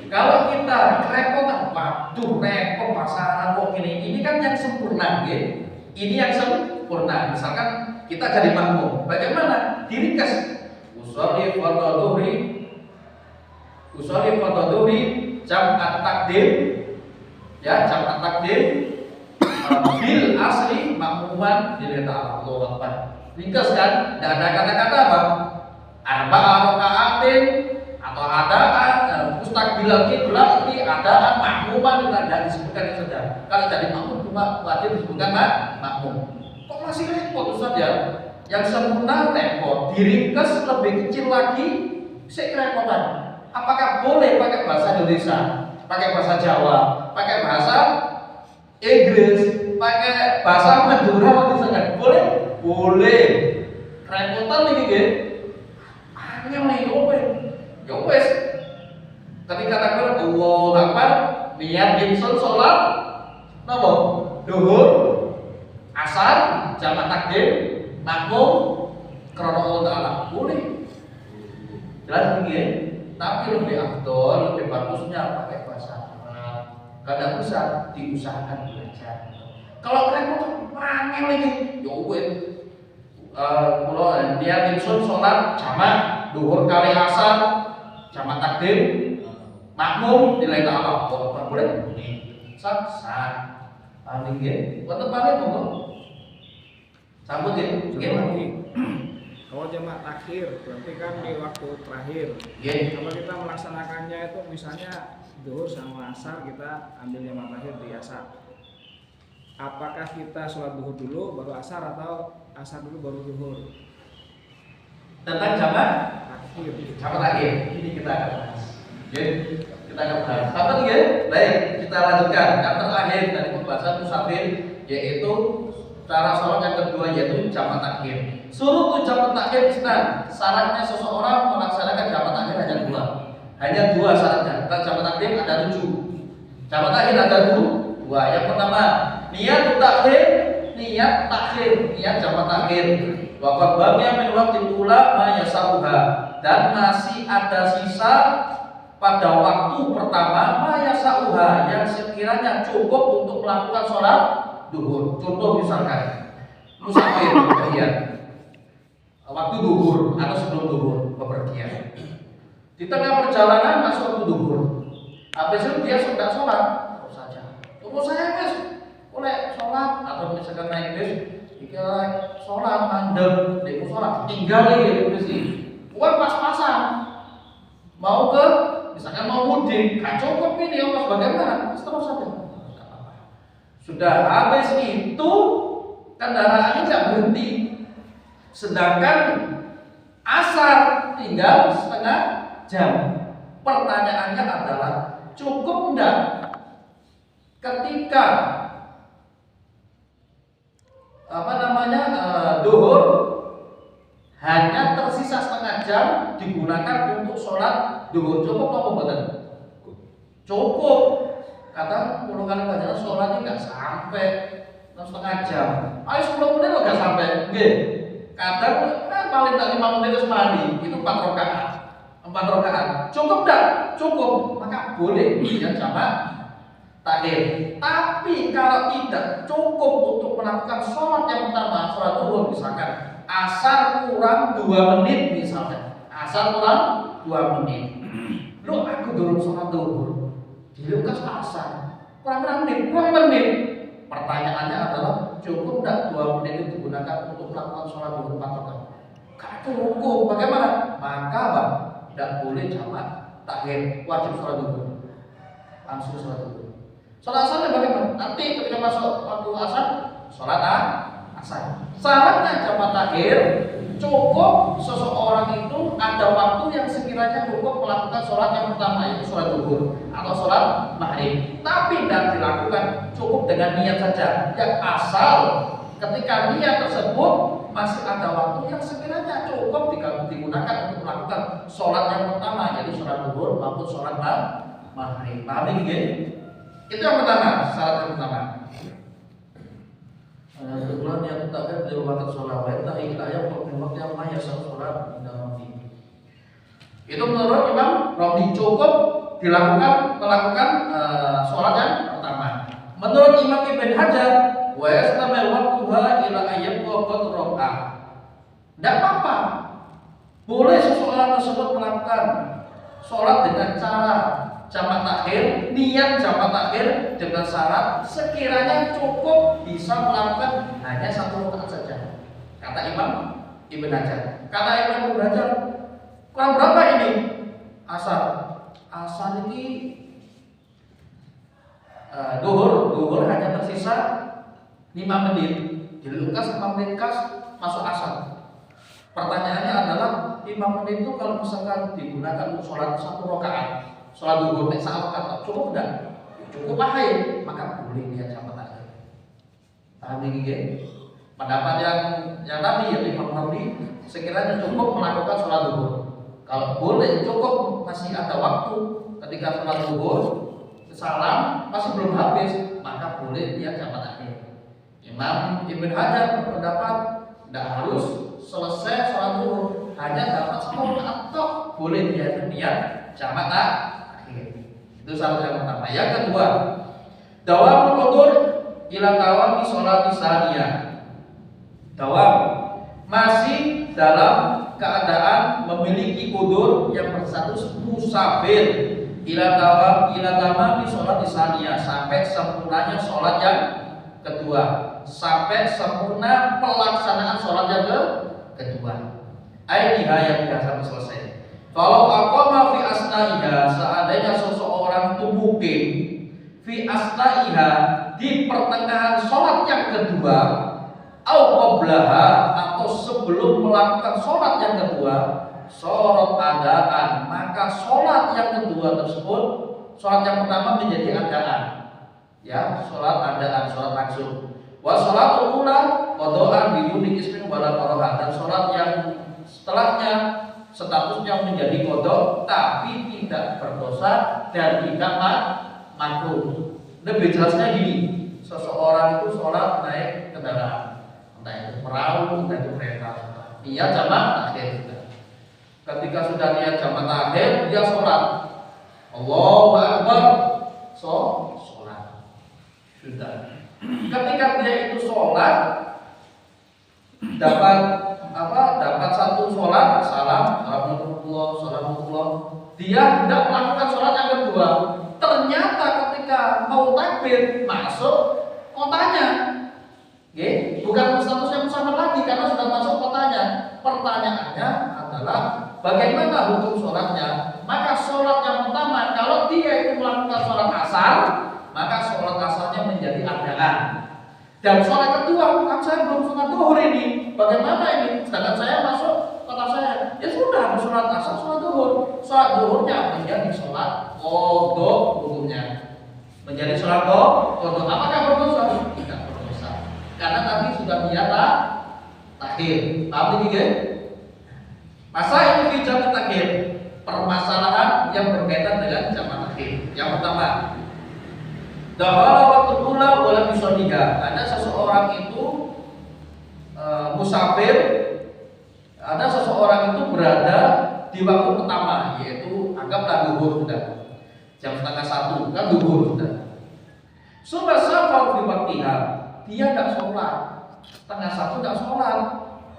Kalau kita kerepotan, waduh repot bahasa Arab ini kan yang sempurna, gitu. Ini yang sempurna. Misalkan kita jadi makmum, bagaimana? Diringkas. Usolli fardhu dhuhri, jamak takdim, ya jamak takdim bil asri makmuman lillahi ta'ala. Allahu Akbar. Ringkas kan? Tidak ada kata-kata apa? Arba'a raka'atin atau adaan mustaqbilal qiblah, ini adaan makmuman tidak disebutkan yang saja. Kalau jadi makmum cuma wajib disebutkan makmum. Kok masih repot Ustaz ya? Yang sempurna repot, diringkas lebih kecil lagi, saya kerepotan. Apakah boleh pakai bahasa Indonesia, pakai bahasa Jawa, pakai bahasa Inggris, pakai bahasa Madura misalkan? Boleh? Boleh. Repotan nih gitu. Angel nih, ya wes. Ketika takbir Allahu Akbar, niat insun sholat napa? Duhur, asar, jamak takdim, makmum krana Allah Ta'ala. Boleh. Jelas begini. Tapi lebih afdol, lebih bagusnya pakai bahasa Arab. Kadang bisa diusahakan belajar. Kalau kalian panggil lagi, yowet. Kalau dia insun sholat jamak duhur kali asar, jamak takdim, makmum nilai ta'ala. Boleh? Sah. Paling ya, buat paling ngomong. Sambut ya, gimana? Kalau jamak takhir berarti kan di waktu terakhir. Kalau kita melaksanakannya itu misalnya duhur sama asar, kita ambil jamak takhir di asar. Apakah kita sholat duhur dulu baru asar atau asar dulu baru duhur? Tentang jamak takhir. Jamak takhir ini kita akan bahas. Kita akan bahas. Apa nih? Baik, kita lanjutkan. Yang terakhir dari pembahasan musafir yaitu cara sholat yang kedua yaitu jamak takhir. Suruh jamak takhir Islam. Syaratnya seseorang melaksanakan jamak takhir hanya dua syaratnya. Kalau jamak takhir ada 7. Jamak takhir ada 2. Yang pertama, niat takhir, niat jamak takhir. Wa qablamnya min waqtil ula ma yasauha, dan masih ada sisa pada waktu pertama ma yasauha yang sekiranya cukup untuk melakukan sholat duhur. Contoh misalkan musafir bepergian waktu duhur atau sebelum duhur bepergian, di tengah perjalanan masuk waktu duhur, habis itu dia sudah sholat saja. Tunggu saya guys, boleh sholat atau misalkan naik bis, jika sholat mandek, dia sholat tinggal lagi sih, bukan pas-pasan mau ke misalkan mau mudik, kan cukup ini ongkos bagaimana? Terus saja. Sudah habis itu kendaraannya tidak berhenti, sedangkan Asar tinggal setengah jam. Pertanyaannya adalah cukup enggak ketika duhur hanya tersisa setengah jam digunakan untuk sholat duhur, cukup apa betul? Cukup. Kata puluh kali bacaan sholatnya nggak sampai setengah jam. Ayo 10 menit nggak sampai. Oke. Kadang paling tak 5 menit itu mandi. Itu 4 rakaat. 4 rakaat. Cukup enggak? Cukup. Maka boleh ya sama takhir. Tapi kalau tidak cukup untuk melakukan sholat yang pertama, sholat duhur misalkan asar kurang 2 menit misalnya. Asar kurang 2 menit. Lu aku durung sholat duhur. Dilukas asar. Kurang menit. Pertanyaannya adalah cukup enggak 2 menit itu digunakan untuk melakukan sholat duhur 4 rakaat? Gak cukup. Bagaimana? Maka Bang, tidak boleh jamak takhir, wajib sholat duhur. Langsung sholat duhur. Sholat asarnya bagaimana? Nanti ketika masuk waktu asar, sholat asar. Syaratnya jamak takhir cukup seseorang itu ada waktu yang sekiranya cukup melakukan sholat yang pertama, yaitu sholat duhur atau sholat maghrib. Tapi tidak dilakukan cukup dengan niat saja. Yang asal ketika niat tersebut masih ada waktu yang sekiranya cukup digunakan untuk melakukan sholat yang pertama, yaitu sholat duhur maupun sholat maghrib. Paham ini? Itu yang pertama, syarat yang pertama. Sebulan yang tetapkan di rumah sholat, entah kita yang waktu yang mana sholat dalam ini. Itu menurut Imam Romli cukup melakukan sholat yang pertama. Menurut Imam Ibn Hajar, wa yastamil waqtuha ila ayyam qad raqah. Tidak apa-apa. Boleh seseorang tersebut melakukan sholat dengan cara jamak takhir, niat jamak takhir dengan syarat sekiranya cukup bisa melakukan hanya 1 rakaat saja. Kata Imam Ibn Hajar. Kata Imam Ibn Hajar, kurang berapa ini? Asar ini duhur hanya tersisa 5 menit. Dilukas 5 menit masuk asar. Pertanyaannya adalah 5 menit itu kalau misalkan digunakan untuk sholat 1 rakaat, sholat duhur nek sak rakaat cukup enggak? Cukup ahai, maka boleh niat jamak takhir. Paham ini? Pendapat yang tadi yaitu Imam Romli sekiranya cukup melakukan sholat duhur. Kalau boleh cukup masih ada waktu ketika sholat duhur salam masih belum habis, maka boleh niat jamak takhir. Imam Ibn Hajar berpendapat tidak harus selesai sholat duhur, hanya dapat 1 rakaat atau boleh niat jamak takhir. Itu syarat yang pertama. Yang kedua, dawamul udzur ila tawami sholati saniyah. Dawam masih dalam keadaan memiliki udzur yang berstatus musafir ila tamami sholati saniyah, sampai sempurnanya sholat yang kedua, sampai sempurna pelaksanaan sholat yang kedua. Ainiha yang biasa selesai. Kalau aqama fi asnaiha, seandainya seseorang itu mungkin fi asnaiha di pertengahan sholat yang kedua, au qablaha atau sebelum melakukan sholat yang kedua, sholat adaan, maka sholat yang kedua tersebut, sholat yang pertama menjadi adaan, ya, sholat adaan, sholat langsung. Wa sholatul ula qadaan biduni ismin wala qaraha, dan sholat yang setelahnya statusnya menjadi qada tapi tidak berdosa dan tidak makruh. Lebih jelasnya gini, seseorang itu sholat naik kendaraan, entah itu perahu, entah itu kereta, niat jamak takhir. Ketika sudah niat jamak takhir, dia sholat, Allahu Akbar, sholat sudah. Ketika dia itu sholat, dapat satu sholat, Assalamualaikum, dia tidak melakukan sholat yang kedua. Ternyata ketika mau takbir masuk kotanya, bukan statusnya musafir lagi karena sudah masuk kotanya. Pertanyaannya adalah bagaimana hukum sholatnya? Maka sholat yang pertama, kalau dia itu melakukan sholat asar, maka sholat asarnya menjadi adaan. Dan sholat kedua, kan saya belum sholat duhur ini, bagaimana ini? Sedangkan saya masuk ke kata saya, ya sudah, sholat asar, sholat duhur. Sholat duhurnya menjadi sholat qadha hukumnya. Menjadi sholat qadha. Apakah berdosa? Tidak berdosa. Karena tadi sudah biasa takhir. Paham ini kan? Masa ini fi jamak takhir. Permasalahan yang berkaitan dengan jamak takhir. Yang pertama, dakhala waktu ula wala bisodiha. Ada seseorang itu musafir, ada seseorang itu berada di waktu pertama, yaitu anggaplah duhur sudah, jam 12:30 kan duhur sudah. Sudah safar di waktiha, dia tidak sholat, 12:30 tidak sholat.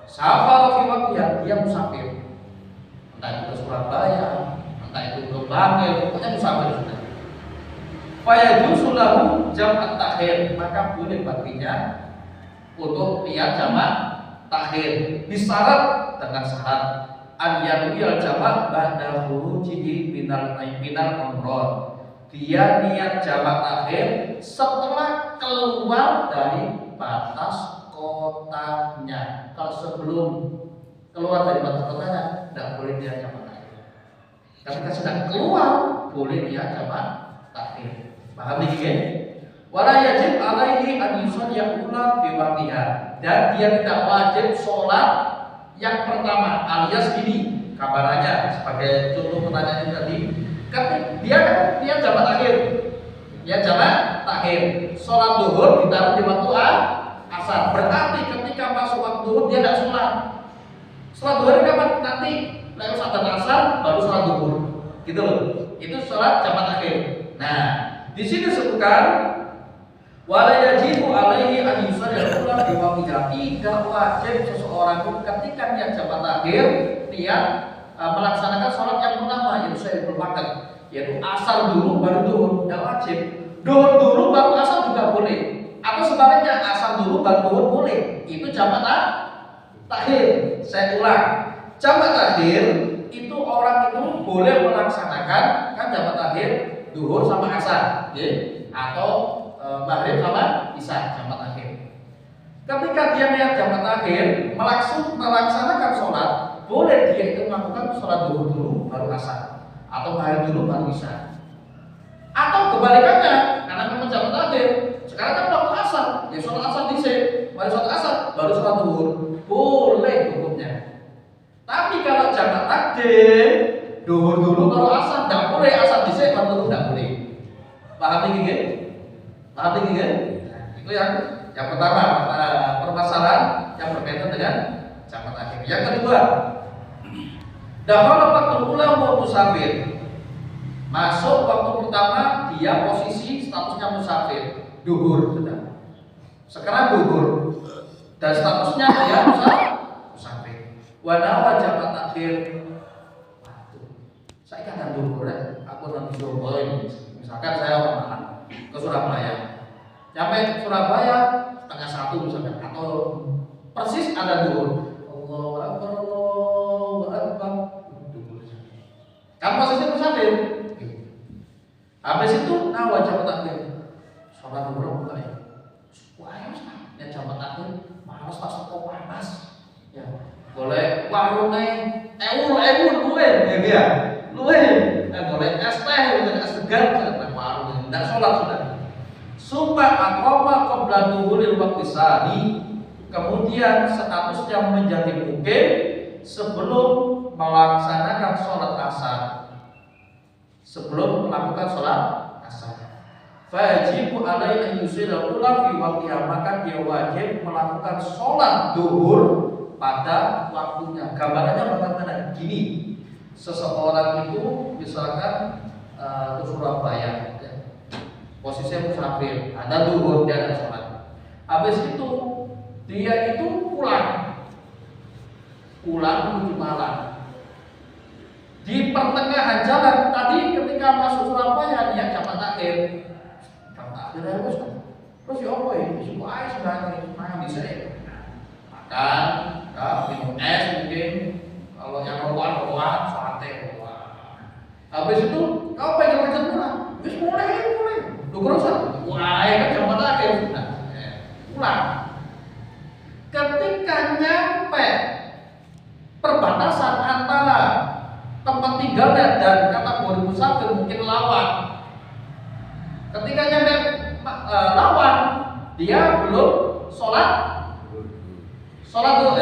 Safar di waktiha, dia musafir, entah itu ke Surabaya, entah itu ke Bangil, pokoknya musafir sudah. Fayajusulahu jam at-takhir, maka boleh baginya untuk niat jamak takhir, disyarat dengan syarat an yanwiyal jamak ba'da khurujihi minal umrah. Dia niat jamak takhir setelah keluar dari batas kotanya. Kalau sebelum keluar dari batas kotanya tidak boleh niat jamak takhir. Tapi kalau sudah keluar boleh niat jamak takhir. Paham ini kan? Wala yajib alaihi an yusalliya ula fi waqtiha, dan dia tidak wajib sholat yang pertama, alias ini kabarannya sebagai contoh pertanyaan tadi. Kan dia jamak takhir. Dia jamak takhir. Sholat duhur ditaruh di waktu asar. Berarti ketika masuk waktu duhur dia tidak sholat. Sholat duhur kapan? Nanti lewat adzan asar baru sholat duhur. Gitu loh. Itu sholat jamak takhir. Nah, di sini disebutkan wala yajibu alaihi an yusalliya ula bi waqtiha. Tidak wajib seseorang itu ketika niat jamak takhir niat melaksanakan sholat yang pertama, yaitu syairul waqt, yaitu asar dulu baru duhur. Tidak wajib. Duhur dulu baru asar juga boleh. Atau sebaliknya asar dulu baru duhur boleh. Itu jamak takhir. Saya ulang. Jamak takhir itu orang itu boleh melaksanakan kan jamak takhir duhur sama asar, ya? Atau maghrib sama isya jamak takhir. Ketika dia niat jamak takhir melaksanakan sholat, boleh dia itu melakukan sholat duhur dulu baru asar, atau maghrib dulu baru isya. Atau kebalikannya, karena memang jamak takhir, sekarang kan waktu asar, ya sholat asar dhisik, baru sholat asar, baru sholat duhur, boleh hukumnya. Tapi kalau jamak takdim, duhur dulu baru asar, tidak boleh, asar dhisik baru duhur tidak boleh. Paham ini kan? Paham ini kan? Itu yang pertama, permasalahan yang berkaitan dengan jamak takhir. Yang kedua, dakhala waqtul ula wa musafir. Masuk waktu pertama dia posisi statusnya musafir, duhur sudah. Sekarang duhur dan statusnya dia musafir. Wa nawa jamak takhir. Saya kan duhur ya, aku nanti Surabaya. Misalkan saya orang ke Surabaya, sampai Surabaya 12:30 misalkan, atau persis ada duhur. Allahu Akbar, Allahu Akbar. Kan posisi musafir. Habis itu nawa jamak takhir. Sholat duhur buka ya. Wah, ya jamak takhir, panas pas kok panas. Ya, boleh warungnya ewu luwe ya. Luwe, boleh es teh, es segar, jangan warung, tidak sholat sudah. Sumpah akoma qabla duhuril waqti sani, kemudian statusnya menjadi mukim sebelum melaksanakan sholat asar, sebelum melakukan sholat asar. Fajibu alaihi an yusilla ula fi waqtiha, maka dia wajib melakukan sholat duhur pada waktunya. Gambarannya bagaimana? Gini. Seseorang itu misalkan ke Surabaya, ya. Posisinya musafir, ada duhur dia ada sholat. Habis itu dia itu pulang menuju Malang. Di pertengahan jalan tadi ketika masuk Surabaya dia jamak takhir. Jamak takhir terus ya apa ya? Suku air sudah bisa ya. Makan, ya, minum es mungkin. Kalau yang rokokan sate. Habis itu kau pengen kerja pulang, wis mulai. Lu kerasa? Wah, kan jamak takhir sudah. Pulang. Ketika nyampe perbatasan tinggalnya dan kategori musafir mungkin lawan. Ketika nyampe lawan, dia belum sholat tuh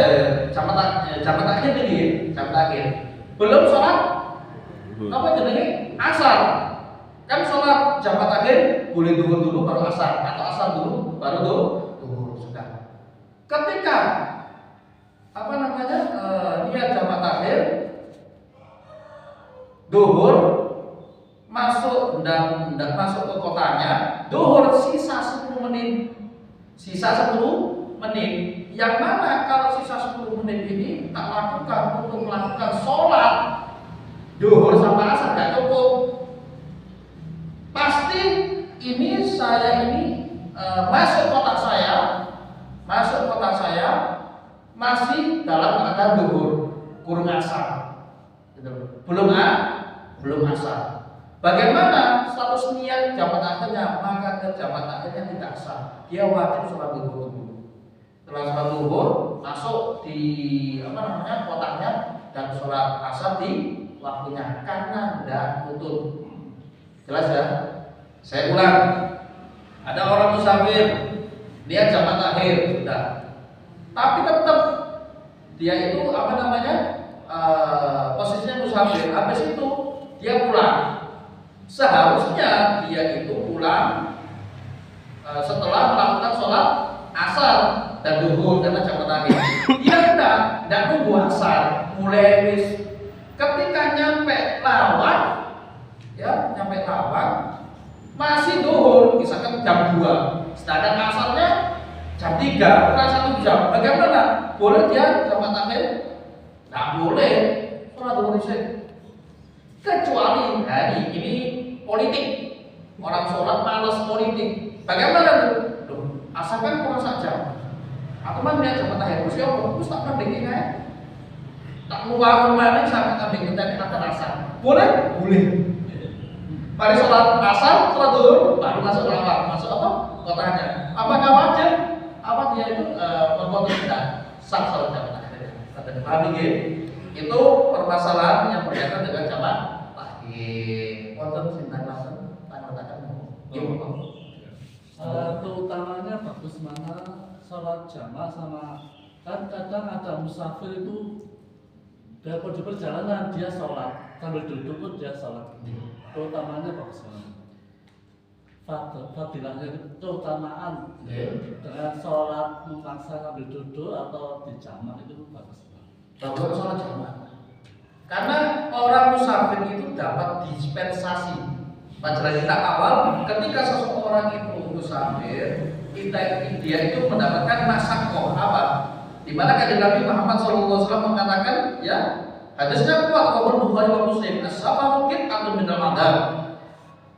jamat akhir ini, jamat akhir. Belum sholat apa jenenge asar. Kan sholat jamat akhir boleh duhur dulu baru asar, atau asar dulu baru duhur. Sudah. Ketika dia jamat akhir duhur masuk dan masuk ke kotanya, duhur sisa 10 menit. Yang mana kalau sisa 10 menit ini tak lakukan untuk melakukan sholat duhur sampai asar gak cukup. Pasti saya masuk kota saya masih dalam keadaan duhur, kurang asar. Gitu. Belum asar. Bagaimana status niat jamat akhirnya? Maka ke jamat akhirnya tidak sah. Dia wajib sholat duhur dulu. Setelah sholat duhur masuk di kotaknya dan sholat asar di waktunya karena tidak nutut. Jelas ya? Saya ulang. Ada orang musafir, dia jamat akhir sudah. Tapi tetap dia itu posisinya musafir. Habis itu dia pulang. Seharusnya dia itu pulang setelah melakukan sholat asar dan duhur karena jamat akhir. Dia tidak nunggu asar, mulai ketika nyampe lawan masih duhur, misalkan jam 2, sedangkan asarnya jam 3, bukan 1 jam. Bagaimana? Boleh dia jamat akhir? Tidak boleh. Sholat duhur kecuali ini politik. Orang sholat malas politik. Bagaimana tuh? Asalkan kurang saja. Aku mah lihat jamat akhir terus ya aku tak mendingin aja. Tak mau mana sampai kambing kita kata rasa. Boleh? Boleh. Mari sholat asar, sholat duhur, baru masuk lawan, masuk kotanya. Apakah wajar? Apa dia itu berbuat tidak sah sholat jamat akhir? Paham ini? Itu permasalahan yang berkaitan dengan jamat akhir. Wonten sinten langsung tanggapan gimana? Terutamanya bagus mana sholat jamaah sama kan kadang ada musafir itu daripada di perjalanan dia sholat sambil duduk pun dia sholat. Terutamanya bagus mana fadilahnya itu keutamaan dengan sholat memaksa sambil duduk atau di jamaah itu bagus banget. Bagus sholat jamaah. Karena orang musafir itu dapat dispensasi. Pelajaran kita awal, ketika seseorang itu musafir, dia itu mendapatkan masakoh apa? Di mana kanjeng Nabi Muhammad SAW mengatakan, ya hadisnya kuat walaupun Bukhari wa Muslim, as-safaru qit'atun minal adab.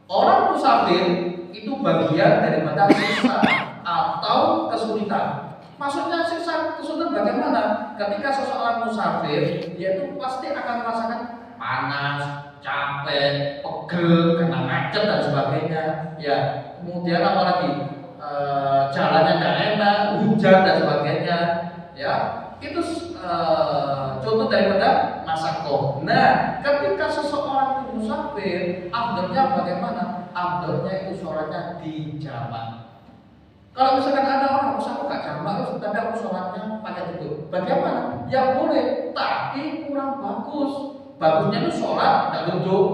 Orang musafir itu bagian daripada siksa atau kesulitan. Maksudnya siksa kesulitan bagaimana? Ketika seseorang musafir, dia itu pasti akan merasakan panas, capek, pegel, kena macet dan sebagainya. Ya, kemudian apalagi jalannya nggak enak, hujan dan sebagainya. Ya, itu contoh daripada masakoh. Nah, ketika seseorang itu musafir, afdalnya bagaimana? Afdalnya itu sholatnya di jamak. Kalau misalkan ada orang aku gak jamak, tapi aku sholatnya pakai duduk, bagaimana? Ya boleh, tapi kurang bagus. Bagusnya itu sholat dan duduk,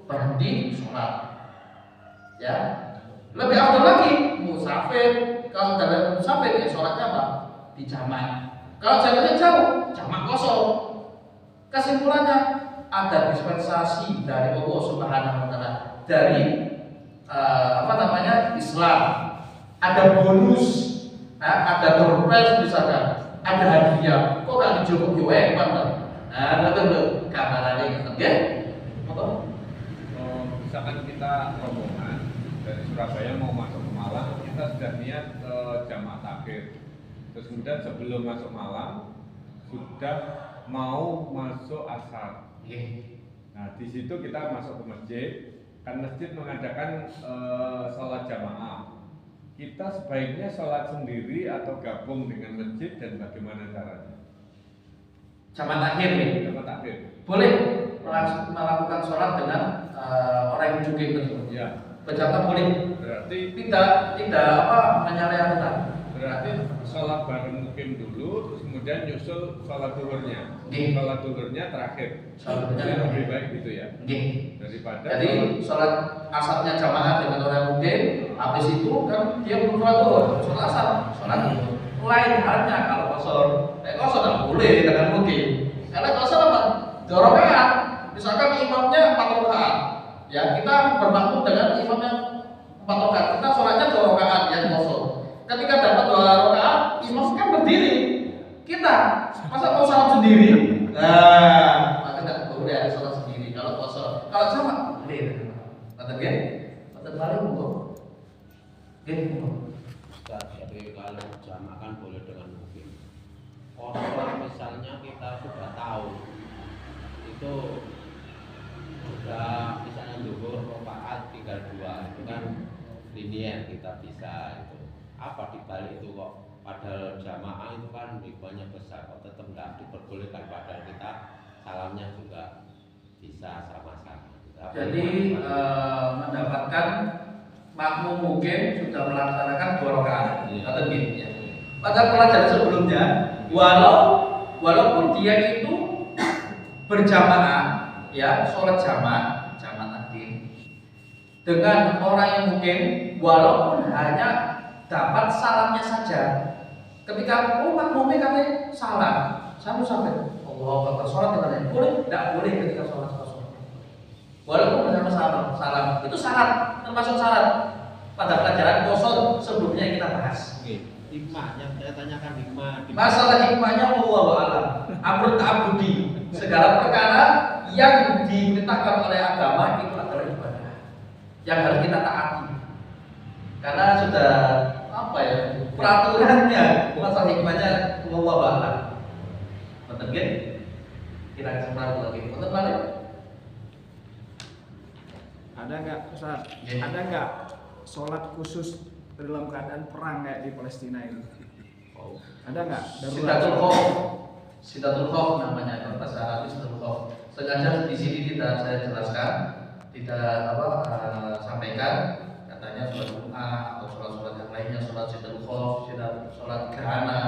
berhenti sholat. Ya, lebih afdal lagi musafir. Kalau dalam musafir ya sholatnya apa? Di jamak. Kalau jalannya jauh, jamak kosong. Kesimpulannya ada dispensasi dari Allah Subhanahu wa taala, dari Islam. Ada bonus, ada surprise misalkan, ada hadiah. Kok gak dijogok yo epan. Ngoten lho gambarane ngoten nggih. Apa? Misalkan kita rombongan dari Surabaya mau masuk ke Malang, kita sudah niat jamaah takhir. Terus kemudian sebelum masuk Malang sudah mau masuk asar. Nah di situ kita masuk ke masjid, kan masjid mengadakan sholat jamaah. Kita sebaiknya sholat sendiri atau gabung dengan masjid dan bagaimana caranya? Jamak akhir nih. Jamak akhir. Boleh. melakukan sholat dengan orang yang mukim tersebut. Ya. Berjamaah boleh. Berarti Tidak menyalahikan. berarti sholat bareng mukim dulu, terus kemudian nyusul sholat duhurnya. Nggih. Sholat duhurnya terakhir. Sholat duhurnya Itu lebih terakhir. baik gitu ya. Nggih. Daripada Jadi sholat asarnya jamaah dengan orang mukim, habis itu kan dia belum sholat duhur, sholat asar, sholat duhur. Lain halnya kalau kosor, kosor tidak boleh dengan mukim. Karena kosor apa? 2 rakaat. Misalkan imamnya 4 rakaat, ya kita bermakmum dengan imamnya 4 rakaat. Kita sholatnya 2 rakaat yang kosor. Ketika dapat 2 rakaat, imam kan berdiri. Kita masa mau sholat sendiri? Nah, maka tidak boleh ada sholat sendiri kalau kosor. Kalau sama boleh. Kata dia, kata balik untuk, Ustaz, jadi kalau jamaah kan boleh dengan mungkin. Kosor misalnya kita sudah tahu itu sudah misalnya zuhur rakaat tinggal 2 itu kan linear kita bisa itu. Apa dibalik itu kok padahal jamaah itu kan ribuannya besar kok tetap nggak diperbolehkan padahal kita salamnya juga bisa sama-sama. jadi mendapatkan makmum mungkin sudah melaksanakan 2 rakaat. Kata dia. Ya. Pada pelajaran sebelumnya, walaupun dia itu berjamaah, ya sholat jamaah takdim dengan orang yang mungkin, walaupun hanya dapat salamnya saja. Ketika makmumnya katanya salam, satu sampai Allah Akbar sholat katanya boleh, tidak boleh ketika sholat kosong. Walaupun bersama salam, itu syarat, termasuk syarat pada pelajaran kosong sebelumnya kita bahas. Hikmahnya saya tanyakan hikmah. Masalah hikmahnya wallahu a'lam. Amrun ta'abbudi. Segala perkara yang diperintahkan oleh agama itu adalah ibadah yang harus kita taati. Karena sudah peraturannya, masalah hikmahnya wallahu a'lam. Betul kan? Kita kesempatan lagi. Betul balik. Ada nggak Ustaz? Ya. Ada nggak sholat khusus dalam keadaan perang kayak di Palestina ini? Ada nggak? Sidatul Khauf namanya, bahasa Arab Sidatul Khauf. Sengaja di sini tidak saya jelaskan, tidak sampaikan. Katanya sholat Jumat atau sholat-sholat yang lainnya, sholat Sidatul Khauf, sholat gerhana,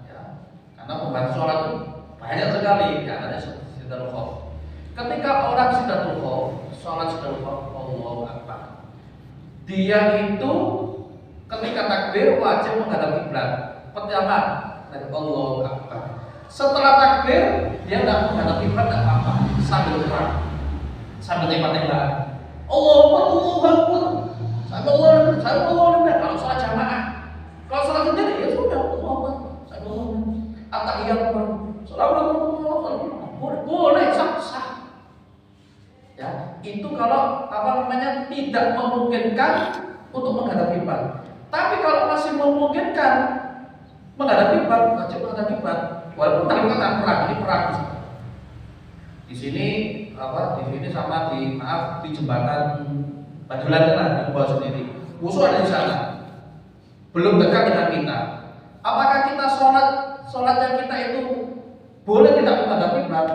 ya. Karena pembahas sholat itu banyak sekali, katanya Sidatul Khauf. Ketika orang Sidatul Khauf, sholat Sidatul Khauf, Allahu Akbar. Dia itu ketika takbir wajib menghadap kiblat. Pertama, Allahu Akbar. Setelah takbir dia tidak menghadap kiblat, tidak apa-apa, sambil perang, sambil tembak-tembakan. Allahu Akbar. Sambil Allah. Kalau sholat jamaah, kalau sholat sendiri ya sudah Allahu Akbar. Sambil Allah. At-tahiyat, boleh sah. Ya, itu kalau tidak memungkinkan untuk menghadap kiblat. Tapi kalau masih memungkinkan menghadap kiblat, wajib menghadap kiblat. Walaupun tadi kata perang, ini perang. Di sini sama di jembatan Badulan lah di bawah sendiri. Musuh ada di sana. Belum dekat dengan kita. Apakah kita sholatnya kita itu boleh tidak menghadap kiblat?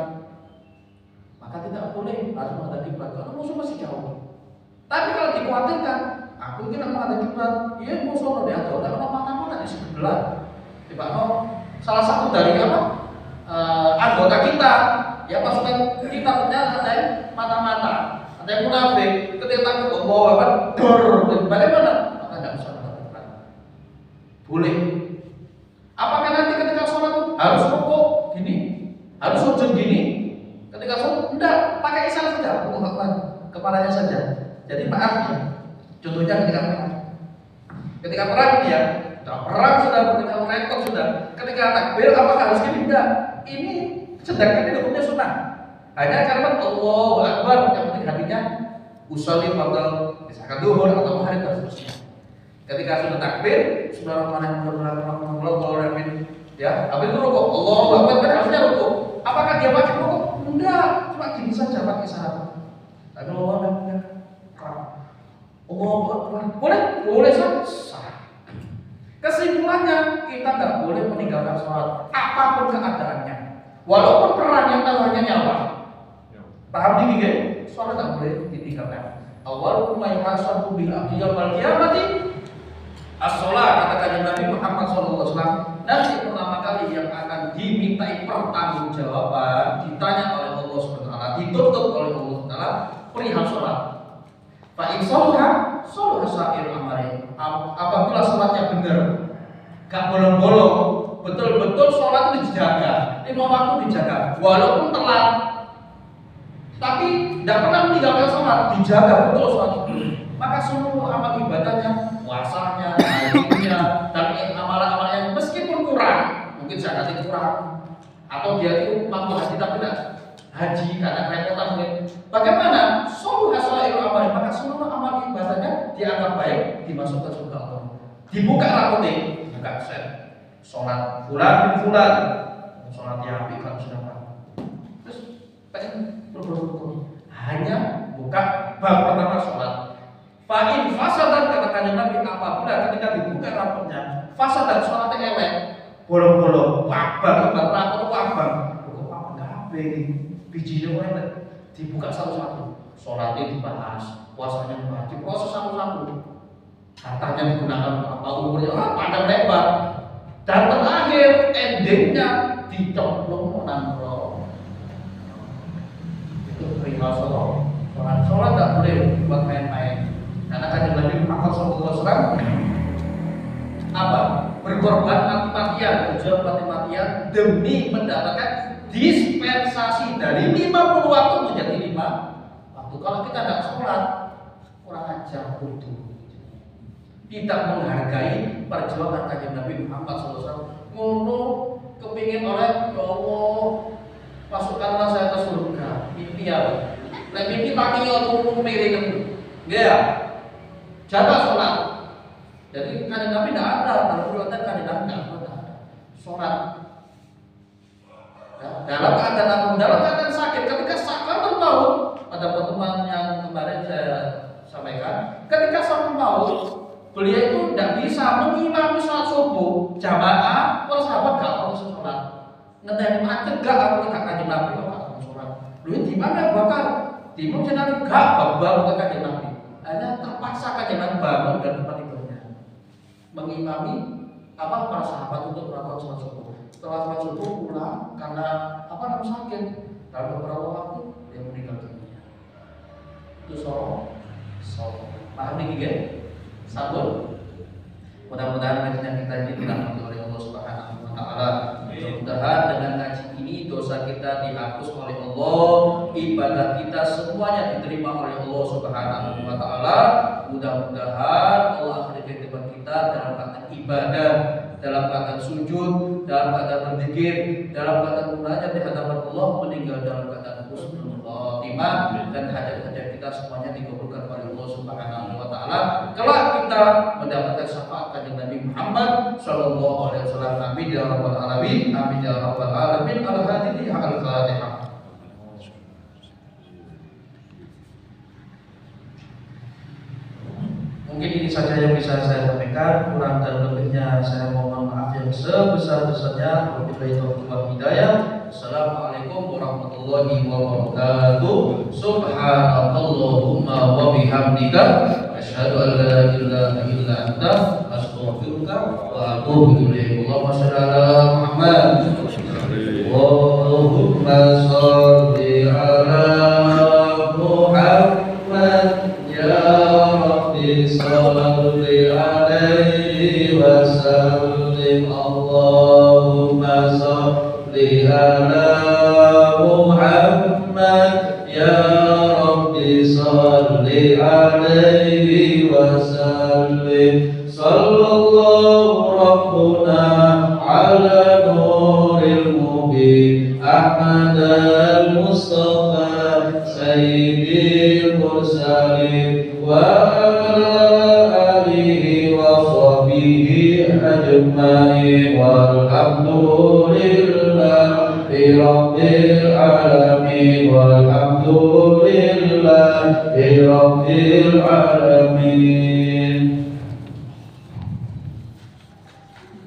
Maka tidak boleh harus menghadap kiblat karena musuh masih jauh. Tapi kalau dikhawatirkan, aku ingin menghadap kiblat, iya musuh dia jauh, karena mana-mana di sebelah. Tiba-tiba salah satu dari anggota kita, ya pasukan kita ternyata ada yang mata-mata, ada yang munafik, ketika takut bawa bagaimana? Maka tidak usah menghadap kiblat. Boleh. Apakah nanti ketika sholat itu harus rukuk gini, harus sujud gini? Ketika sholat enggak, pakai isyarat saja, kepalanya saja. Jadi maaf ya. Contohnya ketika perang dia, perang sudah, ketika rekod sudah, ketika takbir apakah harus gini? Enggak. Ini sedangkan ini hukumnya sunnah. Hanya kalimat Allahu Akbar yang penting hatinya usolli fardal misalkan duhur atau maghrib dan seterusnya. Ketika sudah takbir, Bismillahirrahmanirrahim, ya, habis itu rukuk, Allahu Akbar kan harusnya rukuk. Apakah dia wajib rukuk? Enggak, cuma gini saja pakai isyarat. Tapi Allahu Akbar, boleh sah. Kesimpulannya kita nggak boleh meninggalkan sholat apapun keadaannya, walaupun perang yang taruhannya nyawa. Paham ini kan? Sholat tak boleh ditinggalkan. Awal ma yuhasabu bil abdi yaumil qiyamati as-sholat, katakan Nabi Muhammad SAW. Nanti pertama kali yang akan dimintai pertanggungjawaban, ditanya oleh Allah Subhanahu wa taala, dituntut oleh Allah Subhanahu wa taala perihal sholat. Fa in sholaha sa'ir amali. Apabila sholatnya benar, gak bolong-bolong, betul-betul sholat itu dijaga, 5 waktu dijaga, walaupun telat, tapi tidak pernah meninggalkan sholat, dijaga betul sholat itu, maka seluruh amal ibadahnya, puasanya, hajinya, dan amalan-amalan yang meskipun kurang, mungkin zakatnya kurang, atau dia itu mampu haji tapi tidak haji karena kerepotan mungkin, bagaimana? Soluh hasil amal, maka seluruh amal ibadahnya dianggap baik, dimasukkan surga Allah. Dibuka rapoting, buka set, sholat bulan bin bulan, sholat yang api kalau sudah paham. Terus pengen hanya buka bab pertama sholat. Fa'in fasadan, katakan Nabi, apabila ketika dibuka rapotnya fasadan sholatnya elek, bolong-bolong, wabang, rapot wabang, kok apa nggak apa bijinya elek, dibuka satu-satu, sholatnya dibahas, puasanya dibahas, diproses satu-satu. Hartanya digunakan apa, umurnya panjang lebar, dan terakhir endingnya dicemplung menangkro. Itu perihal sholat. Sholat tak boleh buat main-main. Karena kan Nabi Muhammad SAW apa? Berkorban mati-matian, berjuang mati-matian demi mendapatkan dispensasi dari 50 waktu menjadi 5 waktu. Kalau kita tidak sholat, kurang ajar bodoh. Tidak menghargai perjuangan kajian Nabi Muhammad SAW. Ngono kepingin oleh ya Allah, masukkanlah saya ke surga. Mimpi ya, mimpi pagi atau miring, ya. Jaga sholat. Jadi kajian Nabi tidak ada. Kalau perbuatan kajian Nabi tidak ada. Sholat. Ya, dalam keadaan sakit, ketika sakaratul maut, pada pertemuan yang kemarin saya sampaikan, ketika sakaratul maut, beliau itu tidak bisa mengimami sholat subuh jamaah, kalau sahabat gak mau sholat. Ngenteni macet gak aku tidak kaji Nabi kok gak mau sholat. Lu di mana bakar? Di mana Nabi gak babal ke kaji Nabi. Hanya terpaksa kaji Nabi bangun dan tempat tidurnya. Mengimami para sahabat untuk melakukan sholat subuh. Setelah sholat subuh pulang karena namanya sakit. Dalam beberapa waktu dia meninggal dunia. Itu sholat. Paham ini kan? Sabun. Mudah-mudahan ngajinya kita ini dirahmati oleh Allah Subhanahu wa taala. Mudah-mudahan dengan ngaji ini dosa kita dihapus oleh Allah, ibadah kita semuanya diterima oleh Allah Subhanahu wa taala. Mudah-mudahan Allah akhiri kehidupan kita dalam keadaan ibadah, dalam keadaan sujud, dalam keadaan berzikir, dalam keadaan munajat di hadapan Allah, meninggal dalam keadaan husnul khatimah, dan hajat-hajat kita semuanya dikabulkan oleh Allah Subhanahu wa taala. Kelak kita mendapatkan syafaat kanjeng Nabi Muhammad sallallahu alaihi wasallam. Amin ya rabbal alamin. Amin ya rabbal alamin. Al-Hadi al-Fatihah. Mungkin ini saja yang bisa saya sampaikan. Kurang dan lebihnya saya mohon maaf yang sebesar-besarnya. Wabillahi taufiq wal hidayah. Assalamualaikum warahmatullahi wabarakatuh. Subhanakallahumma wa bihamdika asyhadu an la ilaha illa anta astaghfiruka wa atubu ilaik. Allahumma shalli ala Muhammad. Allahumma shalli ala Muhammad ya Rabbi salli alaihi wa sallim. Allahumma shalli ala Muhammad ya Rabbi salli alaihi wa sallim. Sallallahu rabbuna ala nuril mubin Ahmad al-Mustafa sayyidil mursalin wa ala alihi wa sahbihi ajma'in walhamdulillahi rabbil alamin walhamdulillahi rabbil alamin.